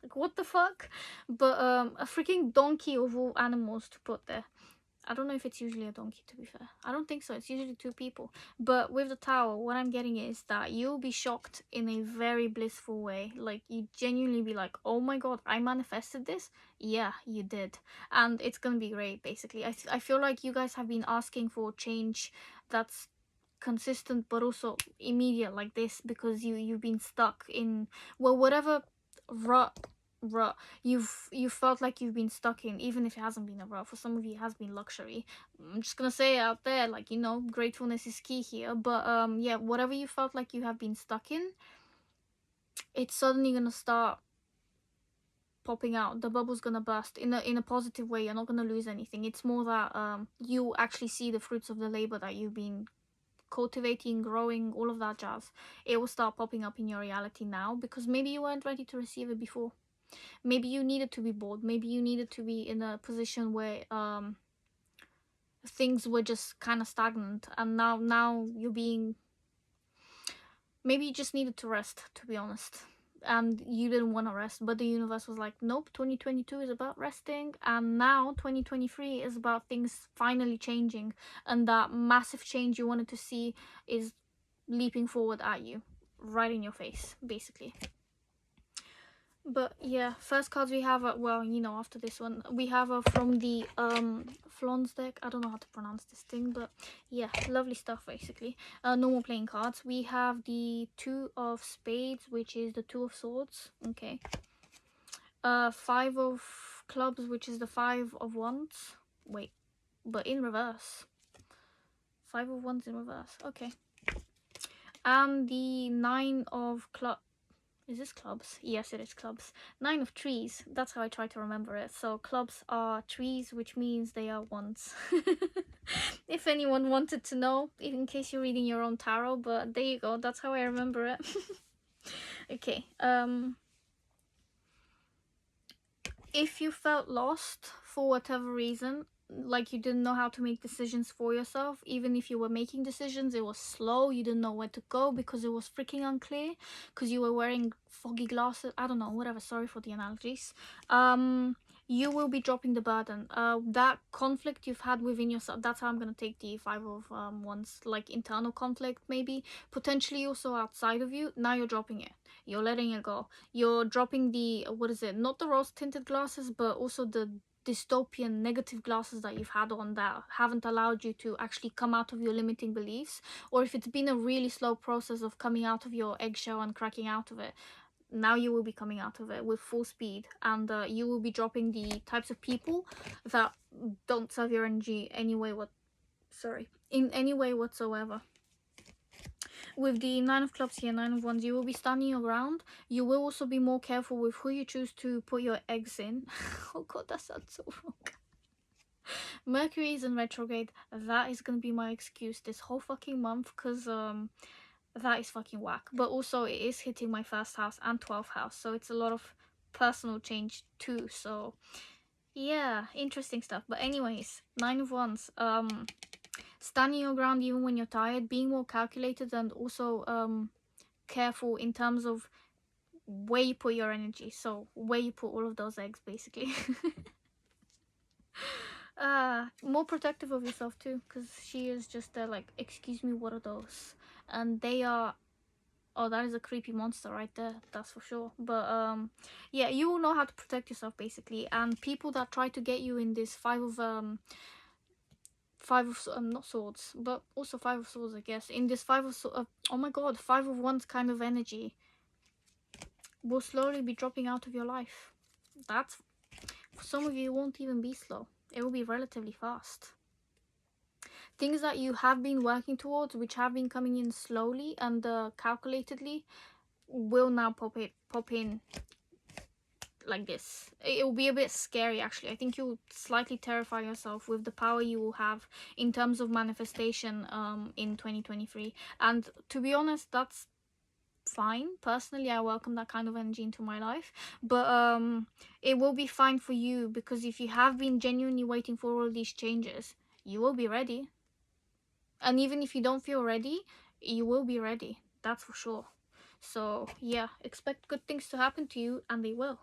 Like, what the fuck? But a freaking donkey of all animals to put there. I don't know if it's usually a donkey, to be fair. I don't think so. It's usually 2 people. But with the Tower, what I'm getting is that you'll be shocked in a very blissful way. Like, you genuinely be like, oh my god, I manifested this? Yeah, you did. And it's gonna be great, basically. I feel like you guys have been asking for change that's consistent but also immediate like this, because you've been stuck in, well, whatever rut you've felt like you've been stuck in, even if it hasn't been a rut. For some of you it has been luxury. I'm just gonna say it out there, like, you know, gratefulness is key here. But yeah, whatever you felt like you have been stuck in, it's suddenly gonna start popping out. The bubble's gonna burst in a positive way. You're not gonna lose anything. It's more that you actually see the fruits of the labor that you've been cultivating, growing, all of that jazz. It will start popping up in your reality now, because maybe you weren't ready to receive it before. Maybe you needed to be bored. Maybe you needed to be in a position where things were just kind of stagnant, and now you're being, maybe you just needed to rest, to be honest, and you didn't want to rest, but the universe was like, nope, 2022 is about resting, and now 2023 is about things finally changing, and that massive change you wanted to see is leaping forward at you, right in your face, basically. But yeah, first cards we have, well, you know, after this one, we have from the Flons deck. I don't know how to pronounce this thing, but yeah, lovely stuff, basically. Normal playing cards. We have the 2 of Spades, which is the 2 of Swords. Okay. 5 of Clubs, which is the 5 of Wands. Wait, but in reverse. 5 of Wands in reverse. Okay. And the 9 of Clubs. Is this clubs? Yes, it is clubs. 9 of trees. That's how I try to remember it. So clubs are trees, which means they are wands. If anyone wanted to know, in case you're reading your own tarot, but there you go. That's how I remember it. Okay. If you felt lost for whatever reason, like you didn't know how to make decisions for yourself, even if you were making decisions, it was slow, you didn't know where to go because it was freaking unclear, because you were wearing foggy glasses, I don't know, whatever, sorry for the analogies. you will be dropping the burden. That conflict you've had within yourself, that's how I'm gonna take the Five of Wands, like internal conflict, maybe potentially also outside of you. Now you're dropping it. You're letting it go. You're dropping the what is it? Not the rose tinted glasses, but also the dystopian negative glasses that you've had on that haven't allowed you to actually come out of your limiting beliefs. Or if it's been a really slow process of coming out of your eggshell and cracking out of it, now you will be coming out of it with full speed, and you will be dropping the types of people that don't serve your energy anyway. In any way whatsoever. With the Nine of Clubs here, Nine of Wands, you will be standing your ground. You will also be more careful with who you choose to put your eggs in. Oh god, that sounds so wrong. Mercury is in retrograde. That is gonna be my excuse this whole fucking month, because that is fucking whack. But also it is hitting my first house and 12th house, so it's a lot of personal change too. So yeah, interesting stuff. But anyways, Nine of Wands, standing your ground even when you're tired, being more calculated, and also careful in terms of where you put your energy. So where you put all of those eggs, basically. More protective of yourself too, because she is just there like, excuse me, what are those? And they are, oh, that is a creepy monster right there, that's for sure. But yeah, you will know how to protect yourself basically. And people that try to get you in this five of not swords, but also Five of Swords, I guess, in this oh my god, Five of Wands kind of energy will slowly be dropping out of your life. That's, for some of you, it won't even be slow, it will be relatively fast. Things that you have been working towards, which have been coming in slowly and calculatedly, will now pop in like this. It will be a bit scary actually. I think you'll slightly terrify yourself with the power you will have in terms of manifestation in 2023. And to be honest, that's fine. Personally, I welcome that kind of energy into my life. But it will be fine for you, because if you have been genuinely waiting for all these changes, you will be ready. And even if you don't feel ready, you will be ready, that's for sure. So yeah, expect good things to happen to you, and they will.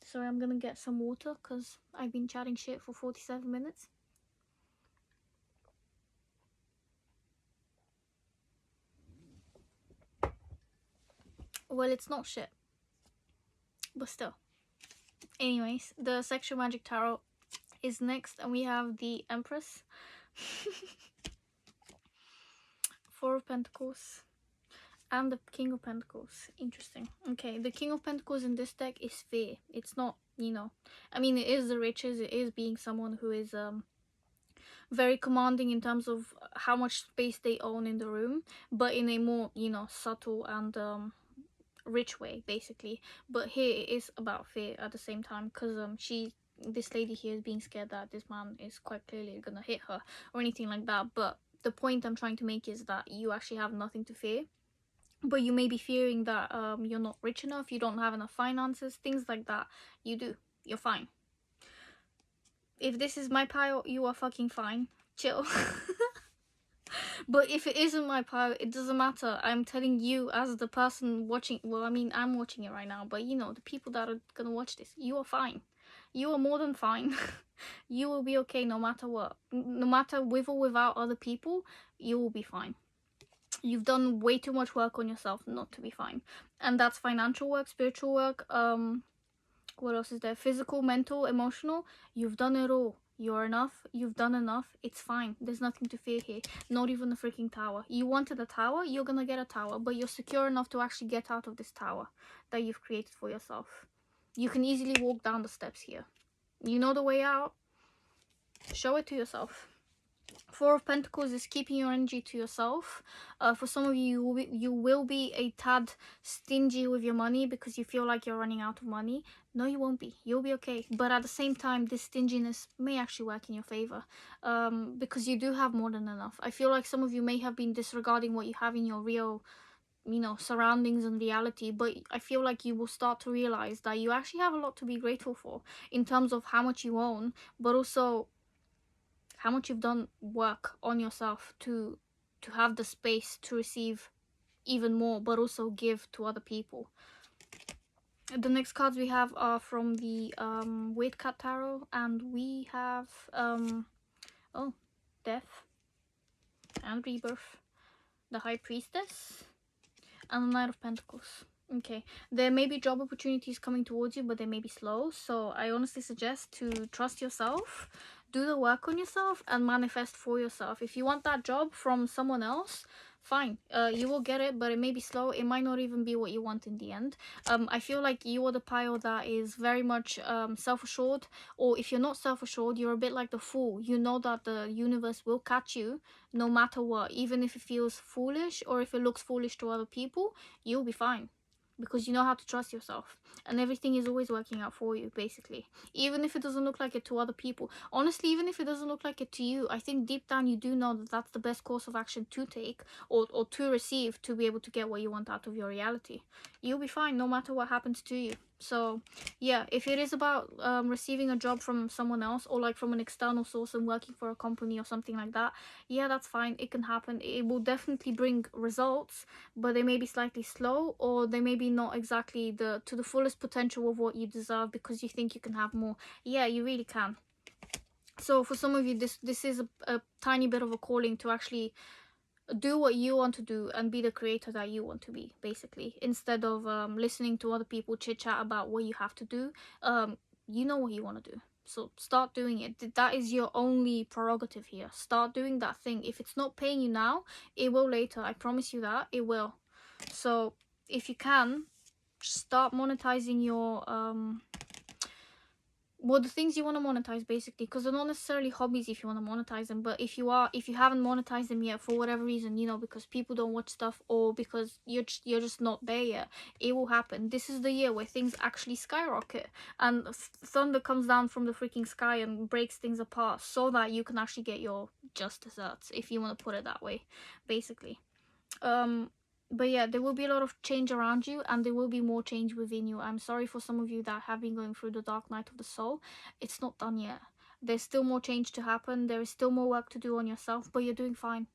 Sorry, I'm gonna get some water because I've been chatting shit for 47 minutes. Well, it's not shit, but still. Anyways, the Sexual Magic Tarot is next, and we have the Empress. Four of Pentacles and the King of Pentacles. Interesting. Okay, the King of Pentacles in this deck is fear. It's not, you know, I mean, it is the riches, it is being someone who is very commanding in terms of how much space they own in the room, but in a more, you know, subtle and rich way basically. But here it is about fear at the same time, because this lady here is being scared that this man is quite clearly gonna hit her or anything like that. But the point I'm trying to make is that you actually have nothing to fear, but you may be fearing that you're not rich enough, you don't have enough finances, things like that. You do, you're fine. If this is my pile, you are fucking fine, chill. But if it isn't my pile, it doesn't matter. I'm telling you as the person watching, well, I mean, I'm watching it right now, but you know, the people that are gonna watch this, you are fine. You are more than fine. You will be okay no matter what. No matter with or without other people, you will be fine. You've done way too much work on yourself not to be fine. And that's financial work, spiritual work, what else is there? Physical, mental, emotional. You've done it all. You're enough. You've done enough. It's fine. There's nothing to fear here. Not even a freaking tower. You wanted a tower, you're gonna get a tower, but you're secure enough to actually get out of this tower that you've created for yourself. You can easily walk down the steps here. You know the way out. Show it to yourself. Four of Pentacles is keeping your energy to yourself. For some of you, you will be a tad stingy with your money because you feel like you're running out of money. No, you won't be. You'll be okay. But at the same time, this stinginess may actually work in your favor, because you do have more than enough. I feel like some of you may have been disregarding what you have in your real, you know, surroundings and reality, but I feel like you will start to realize that you actually have a lot to be grateful for in terms of how much you own, but also how much you've done work on yourself to have the space to receive even more, but also give to other people. The next cards we have are from the Weight Cat Tarot, and we have oh, Death and Rebirth, the High Priestess, and the Knight of Pentacles. Okay, there may be job opportunities coming towards you, but they may be slow. So I honestly suggest to trust yourself, do the work on yourself, and manifest for yourself. If you want that job from someone else, fine, you will get it, but it may be slow. It might not even be what you want in the end. I feel like you are the pile that is very much self-assured, or if you're not self-assured, you're a bit like the fool. You know that the universe will catch you no matter what, even if it feels foolish or if it looks foolish to other people. You'll be fine because you know how to trust yourself, and everything is always working out for you, basically, even if it doesn't look like it to other people. Honestly, even if it doesn't look like it to you, I think deep down you do know that that's the best course of action to take, or to receive, to be able to get what you want out of your reality. You'll be fine no matter what happens to you. So yeah, if it is about receiving a job from someone else, or like from an external source and working for a company or something like that, yeah, that's fine. It can happen. It will definitely bring results, but they may be slightly slow, or they may be not exactly to the fullest potential of what you deserve, because you think you can have more. Yeah, you really can. So for some of you, this is a tiny bit of a calling to actually do what you want to do and be the creator that you want to be, basically, instead of listening to other people chit chat about what you have to do. You know what you want to do, so start doing it. That is your only prerogative here. Start doing that thing. If it's not paying you now, it will later. I promise you that it will. So if you can, start monetizing your well, the things you want to monetize, basically, because they're not necessarily hobbies if you want to monetize them. But if you haven't monetized them yet for whatever reason, you know, because people don't watch stuff, or because you're just not there yet, it will happen. This is the year where things actually skyrocket, and thunder comes down from the freaking sky and breaks things apart, so that you can actually get your just desserts, if you want to put it that way, basically. But yeah, there will be a lot of change around you, and there will be more change within you. I'm sorry for some of you that have been going through the dark night of the soul. It's not done yet. There's still more change to happen. There is still more work to do on yourself, but you're doing fine,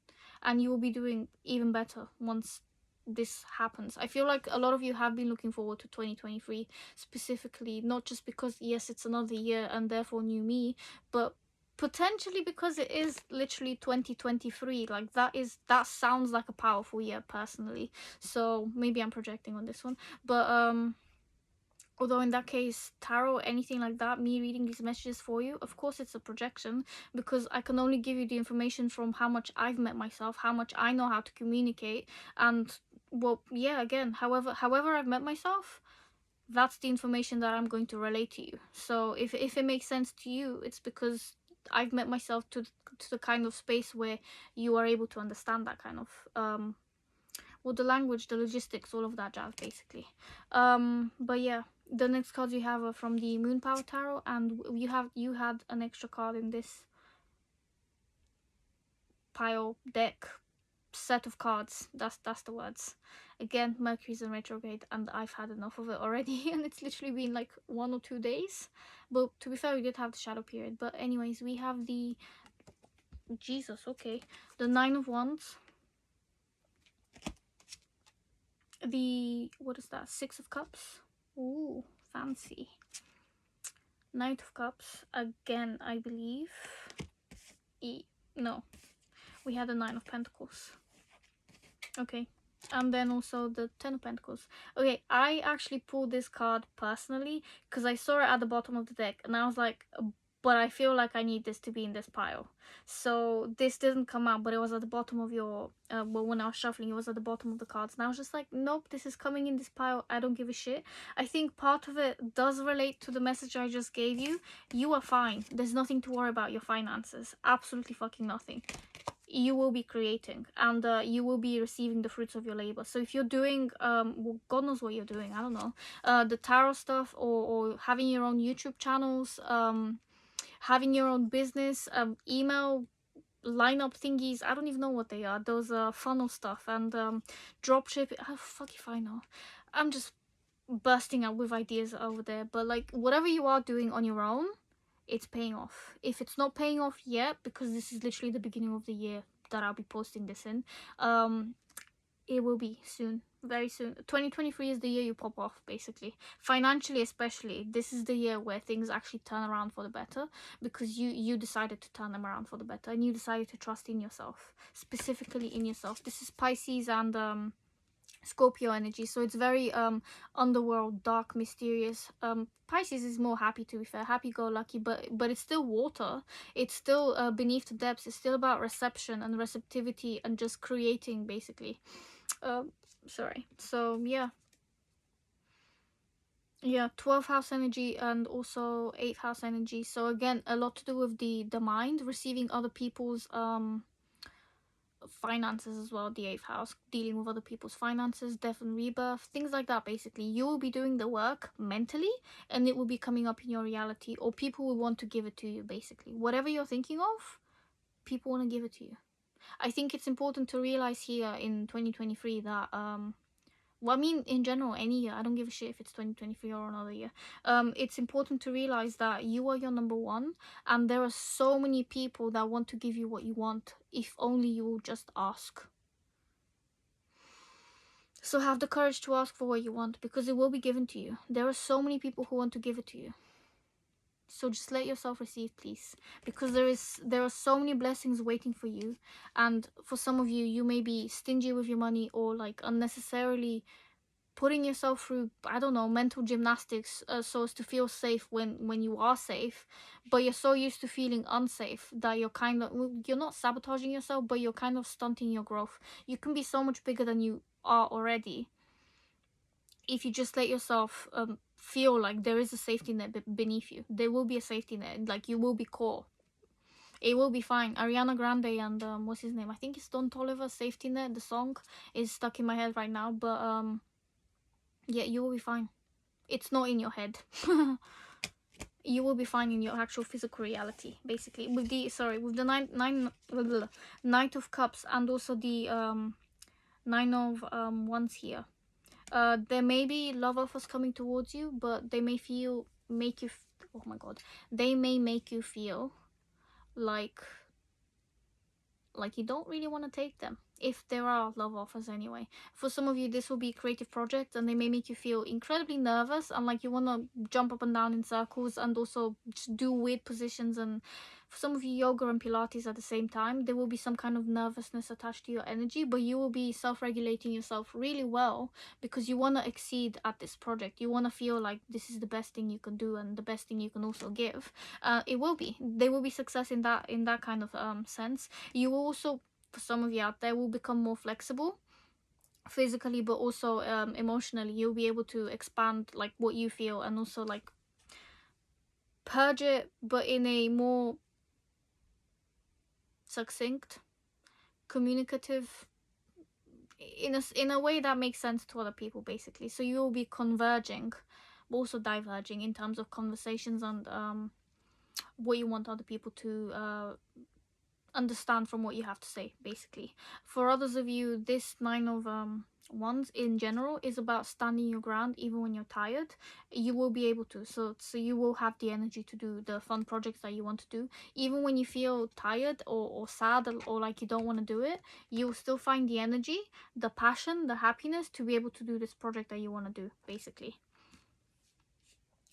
and you will be doing even better once this happens. I feel like a lot of you have been looking forward to 2023 specifically, not just because yes, it's another year and therefore new me, but potentially because it is literally 2023. Like, that sounds like a powerful year personally. So maybe I'm projecting on this one, but although in that case, tarot, anything like that, me reading these messages for you, of course it's a projection, because I can only give you the information from how much I've met myself, how much I know how to communicate, and well, yeah, again, however I've met myself, that's the information that I'm going to relate to you. So if it makes sense to you, it's because I've met myself to the kind of space where you are able to understand that kind of well, the language, the logistics, all of that jazz, basically. But yeah, the next cards you have are from the Moon Power Tarot, and you had an extra card in this pile deck set of cards. That's the words. Again, Mercury's in retrograde, and I've had enough of it already, and it's literally been like 1 or 2 days. But to be fair, we did have the shadow period. But anyways, we have the Jesus, okay, the Nine of Wands, the what is that? Six of Cups. Ooh, fancy. Knight of Cups again, I believe. No, we had the Nine of Pentacles. Okay, and then also the Ten of Pentacles. Okay, I actually pulled this card personally because I saw it at the bottom of the deck, and I was like, but I feel like I need this to be in this pile. So this didn't come out, but it was at the bottom of your well, when I was shuffling, it was at the bottom of the cards, and I was just like, nope, this is coming in this pile. I don't give a shit. I think part of it does relate to the message I just gave you. You are fine. There's nothing to worry about your finances. Absolutely fucking nothing. You will be creating, and you will be receiving the fruits of your labor. So if you're doing well, God knows what you're doing, I don't know, the tarot stuff, or having your own YouTube channels, having your own business, email lineup thingies, I don't even know what they are, those funnel stuff, and dropship, oh, fuck if I know. I'm just bursting out with ideas over there, but like, whatever you are doing on your own, it's paying off. If it's not paying off yet, because this is literally the beginning of the year that I'll be posting this in, it will be soon, very soon. 2023 is the year you pop off, basically. Financially, especially, this is the year where things actually turn around for the better, because you decided to turn them around for the better, and you decided to trust in yourself, specifically in yourself. This is Pisces and Scorpio energy, so it's very underworld, dark, mysterious. Pisces is more happy, to be fair, happy-go-lucky, but it's still water. It's still beneath the depths. It's still about reception and receptivity and just creating, basically. Sorry. So yeah, 12th house energy and also 8th house energy. So again, a lot to do with the mind, receiving other people's finances as well. The 8th house, dealing with other people's finances, death and rebirth, things like that. Basically, you will be doing the work mentally, and it will be coming up in your reality, or people will want to give it to you. Basically, whatever you're thinking of, people want to give it to you. I think it's important to realize here in 2023 that well, I mean, in general, any year, I don't give a shit if it's 2023 or another year. It's important to realize that you are your number one, and there are so many people that want to give you what you want, if only you will just ask. So have the courage to ask for what you want, because it will be given to you. There are so many people who want to give it to you. So just let yourself receive, please, because there are so many blessings waiting for you. And for some of you, you may be stingy with your money, or like unnecessarily putting yourself through, I don't know, mental gymnastics so as to feel safe when you are safe, but you're so used to feeling unsafe that you're not sabotaging yourself, but you're kind of stunting your growth. You can be so much bigger than you are already if you just let yourself feel like there is a safety net beneath you. There will be a safety net, like you will be core. It will be fine. Ariana Grande and what's his name? I think it's Don Toliver, Safety Net. The song is stuck in my head right now, but yeah, you will be fine. It's not in your head. You will be fine in your actual physical reality, basically. With the Knight of Cups and also the Nine of Wands here. There may be love offers coming towards you, but they may oh my god, they may make you feel like you don't really want to take them, if there are love offers anyway. For some of you, this will be a creative project, and they may make you feel incredibly nervous and like you want to jump up and down in circles and also just do weird positions. And for some of you, yoga and Pilates at the same time, there will be some kind of nervousness attached to your energy, but you will be self-regulating yourself really well, because you want to exceed at this project. You want to feel like this is the best thing you can do and the best thing you can also give. There will be success in that kind of sense. You will also, for some of you out there, will become more flexible physically, but also emotionally. You'll be able to expand like what you feel, and also like purge it, but in a more succinct, communicative, in a way that makes sense to other people, basically. So you will be converging, but also diverging in terms of conversations and what you want other people to understand from what you have to say, basically. For others of you, this Nine of Wands in general is about standing your ground even when you're tired. You will be able to, so you will have the energy to do the fun projects that you want to do, even when you feel tired or sad, or like you don't want to do it. You will still find the energy, the passion, the happiness to be able to do this project that you want to do, basically.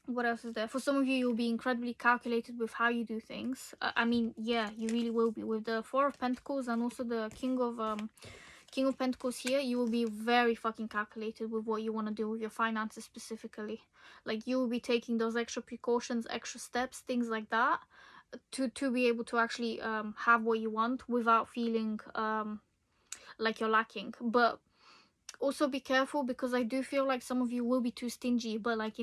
What else is there? For some of you, you'll be incredibly calculated with how you do things. I mean, yeah, you really will be. With the Four of Pentacles and also the King of Pentacles here, you will be very fucking calculated with what you want to do with your finances specifically. Like, you will be taking those extra precautions, extra steps, things like that, to be able to actually have what you want without feeling like you're lacking. But also be careful, because I do feel like some of you will be too stingy, but like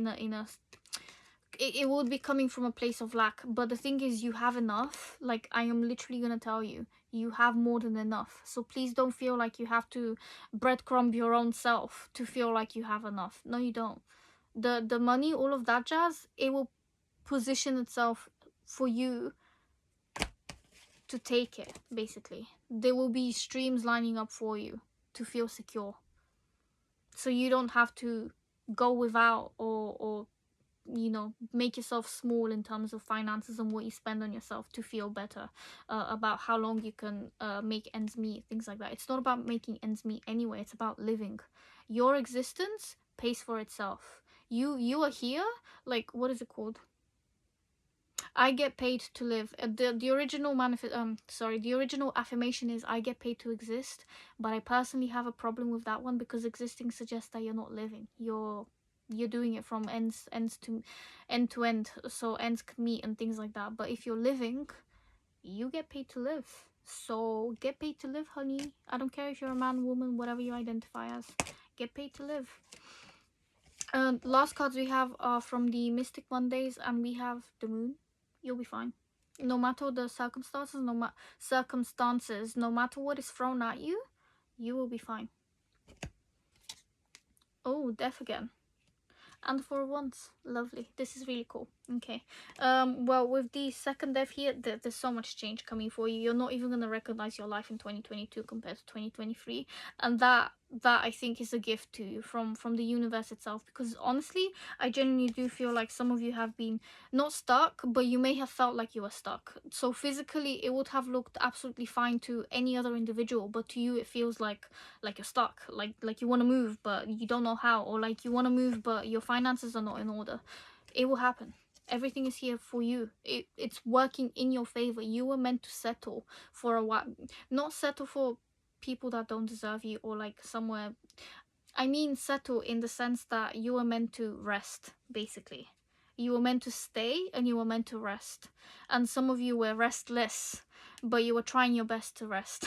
it would be coming from a place of lack. But the thing is, you have enough. Like, I am literally gonna tell you, you have more than enough. So please don't feel like you have to breadcrumb your own self to feel like you have enough. No, you don't. The money, all of that jazz, it will position itself for you to take it, basically. There will be streams lining up for you to feel secure, so you don't have to go without, or you know, make yourself small in terms of finances and what you spend on yourself to feel better about how long you can make ends meet, things like that. It's not about making ends meet anyway, it's about living. Your existence pays for itself. You are here, like, what is it called? I get paid to live. The original the original affirmation is I get paid to exist, but I personally have a problem with that one because existing suggests that you're not living. You're doing it from ends to end, so ends can meet and things like that. But if you're living, you get paid to live. So get paid to live, honey. I don't care if you're a man, woman, whatever you identify as. Get paid to live. Last cards we have are from the Mystic Mondays, and we have the Moon. You'll be fine. No matter the circumstances, no matter what is thrown at you, you will be fine. Oh, Death again. And for once, lovely. This is really cool. Okay. Well, with the second death here, there's so much change coming for you. You're not even gonna recognize your life in 2022 compared to 2023, and that I think is a gift to you from the universe itself. Because honestly, I genuinely do feel like some of you have been not stuck, but you may have felt like you were stuck. So physically, it would have looked absolutely fine to any other individual, but to you, it feels like you're stuck, like you want to move but you don't know how, or like you want to move but your finances are not in order. It will happen. Everything is here for you. It's working in your favor. You were meant to settle for a while, not settle for people that don't deserve you, or like somewhere. I mean settle in the sense that you were meant to rest, basically. You were meant to stay and you were meant to rest, and some of you were restless but you were trying your best to rest.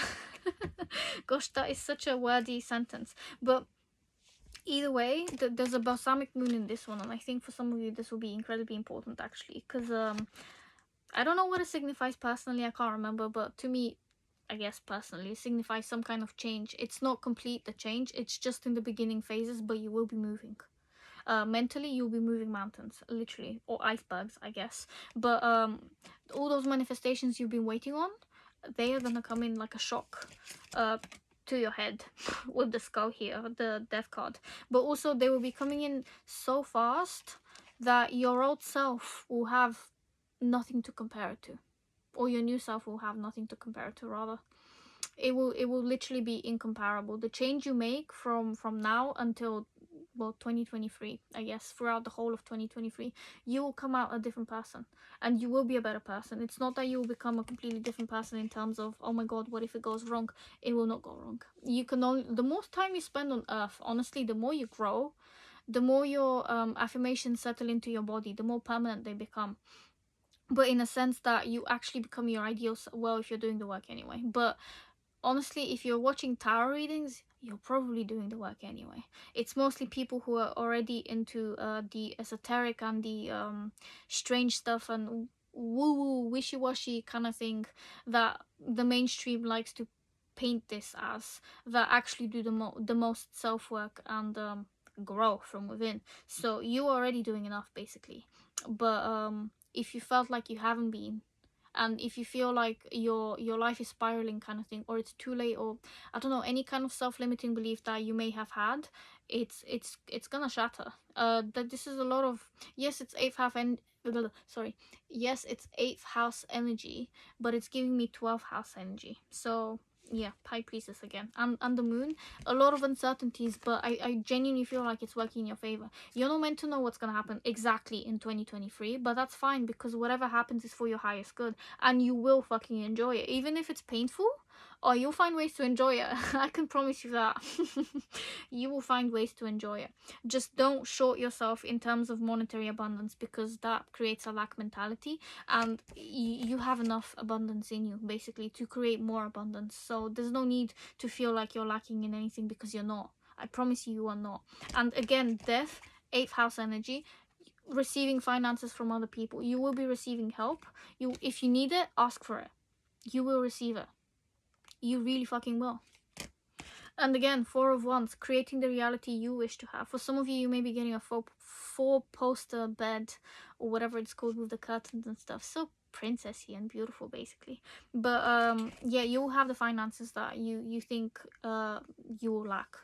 Gosh, that is such a wordy sentence. But either way, there's a balsamic moon in this one, and I think for some of you this will be incredibly important actually, because I don't know what it signifies personally. I can't remember, but to me, I guess personally, it signifies some kind of change. It's not complete, the change, it's just in the beginning phases, but you will be moving. Mentally, you'll be moving mountains, literally, or icebergs, I guess. But all those manifestations you've been waiting on, they are gonna come in like a shock to your head with the skull here, the death card. But also, they will be coming in so fast that your old self will have nothing to compare it to, or your new self will have nothing to compare it to, rather. It will literally be incomparable. The change you make from now until, well, 2023, I guess, throughout the whole of 2023, you will come out a different person, and you will be a better person. It's not that you will become a completely different person in terms of, oh my god, what if it goes wrong? It will not go wrong. You can only, the more time you spend on earth, honestly, the more you grow, the more your affirmations settle into your body, the more permanent they become. But in a sense that you actually become your ideal, well, if you're doing the work anyway. But honestly, if you're watching tarot readings, you're probably doing the work anyway. It's mostly people who are already into the esoteric and the strange stuff and woo-woo, wishy-washy kind of thing that the mainstream likes to paint this as, that actually do the most self-work and grow from within. So you're already doing enough, basically. But if you felt like you haven't been, and if you feel like your life is spiraling kind of thing, or it's too late, or I don't know, any kind of self-limiting belief that you may have had, it's gonna shatter. That this is a lot of, yes, it's eighth house and sorry, yes, it's eighth house energy, but it's giving me 12th house energy. So yeah, High Priestess again, and the moon, a lot of uncertainties, but I genuinely feel like it's working in your favor. You're not meant to know what's gonna happen exactly in 2023, but that's fine, because whatever happens is for your highest good, and you will fucking enjoy it, even if it's painful. Or you'll find ways to enjoy it. I can promise you that. You will find ways to enjoy it. Just don't short yourself in terms of monetary abundance, because that creates a lack mentality, and you have enough abundance in you, basically, to create more abundance. So there's no need to feel like you're lacking in anything, because you're not. I promise you are not. And again, death, 8th house energy, receiving finances from other people. You will be receiving help. If you need it, ask for it. You will receive it. You really fucking will. And again, 4 of Wands, creating the reality you wish to have. For some of you, you may be getting a 4-poster bed, or whatever it's called, with the curtains and stuff. So princessy and beautiful, basically. But yeah, you will have the finances that you think you will lack.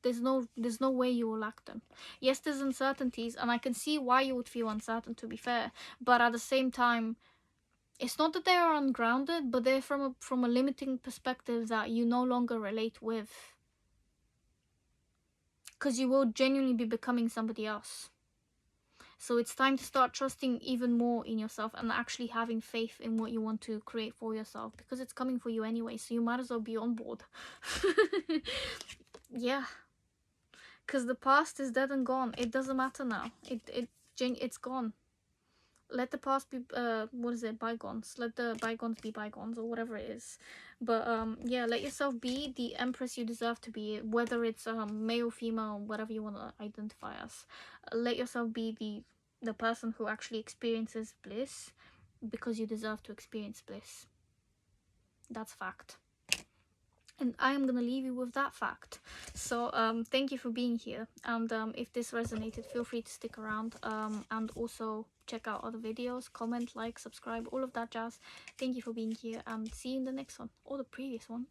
There's no way you will lack them. Yes, there's uncertainties, and I can see why you would feel uncertain, to be fair. But at the same time, it's not that they are ungrounded, but they're from a limiting perspective that you no longer relate with. because you will genuinely be becoming somebody else. So it's time to start trusting even more in yourself and actually having faith in what you want to create for yourself, because it's coming for you anyway, so you might as well be on board. Yeah, because the past is dead and gone. It doesn't matter now. It's gone. Let the past be what is it, bygones. Let the bygones be bygones, or whatever it is. But yeah, let yourself be the empress you deserve to be, whether it's male, female, whatever you want to identify as. Let yourself be the person who actually experiences bliss, because you deserve to experience bliss. That's fact. And I am gonna leave you with that fact. So thank you for being here, and if this resonated, feel free to stick around, and also check out other videos, comment, like, subscribe, all of that jazz. Thank you for being here, and see you in the next one, or the previous one.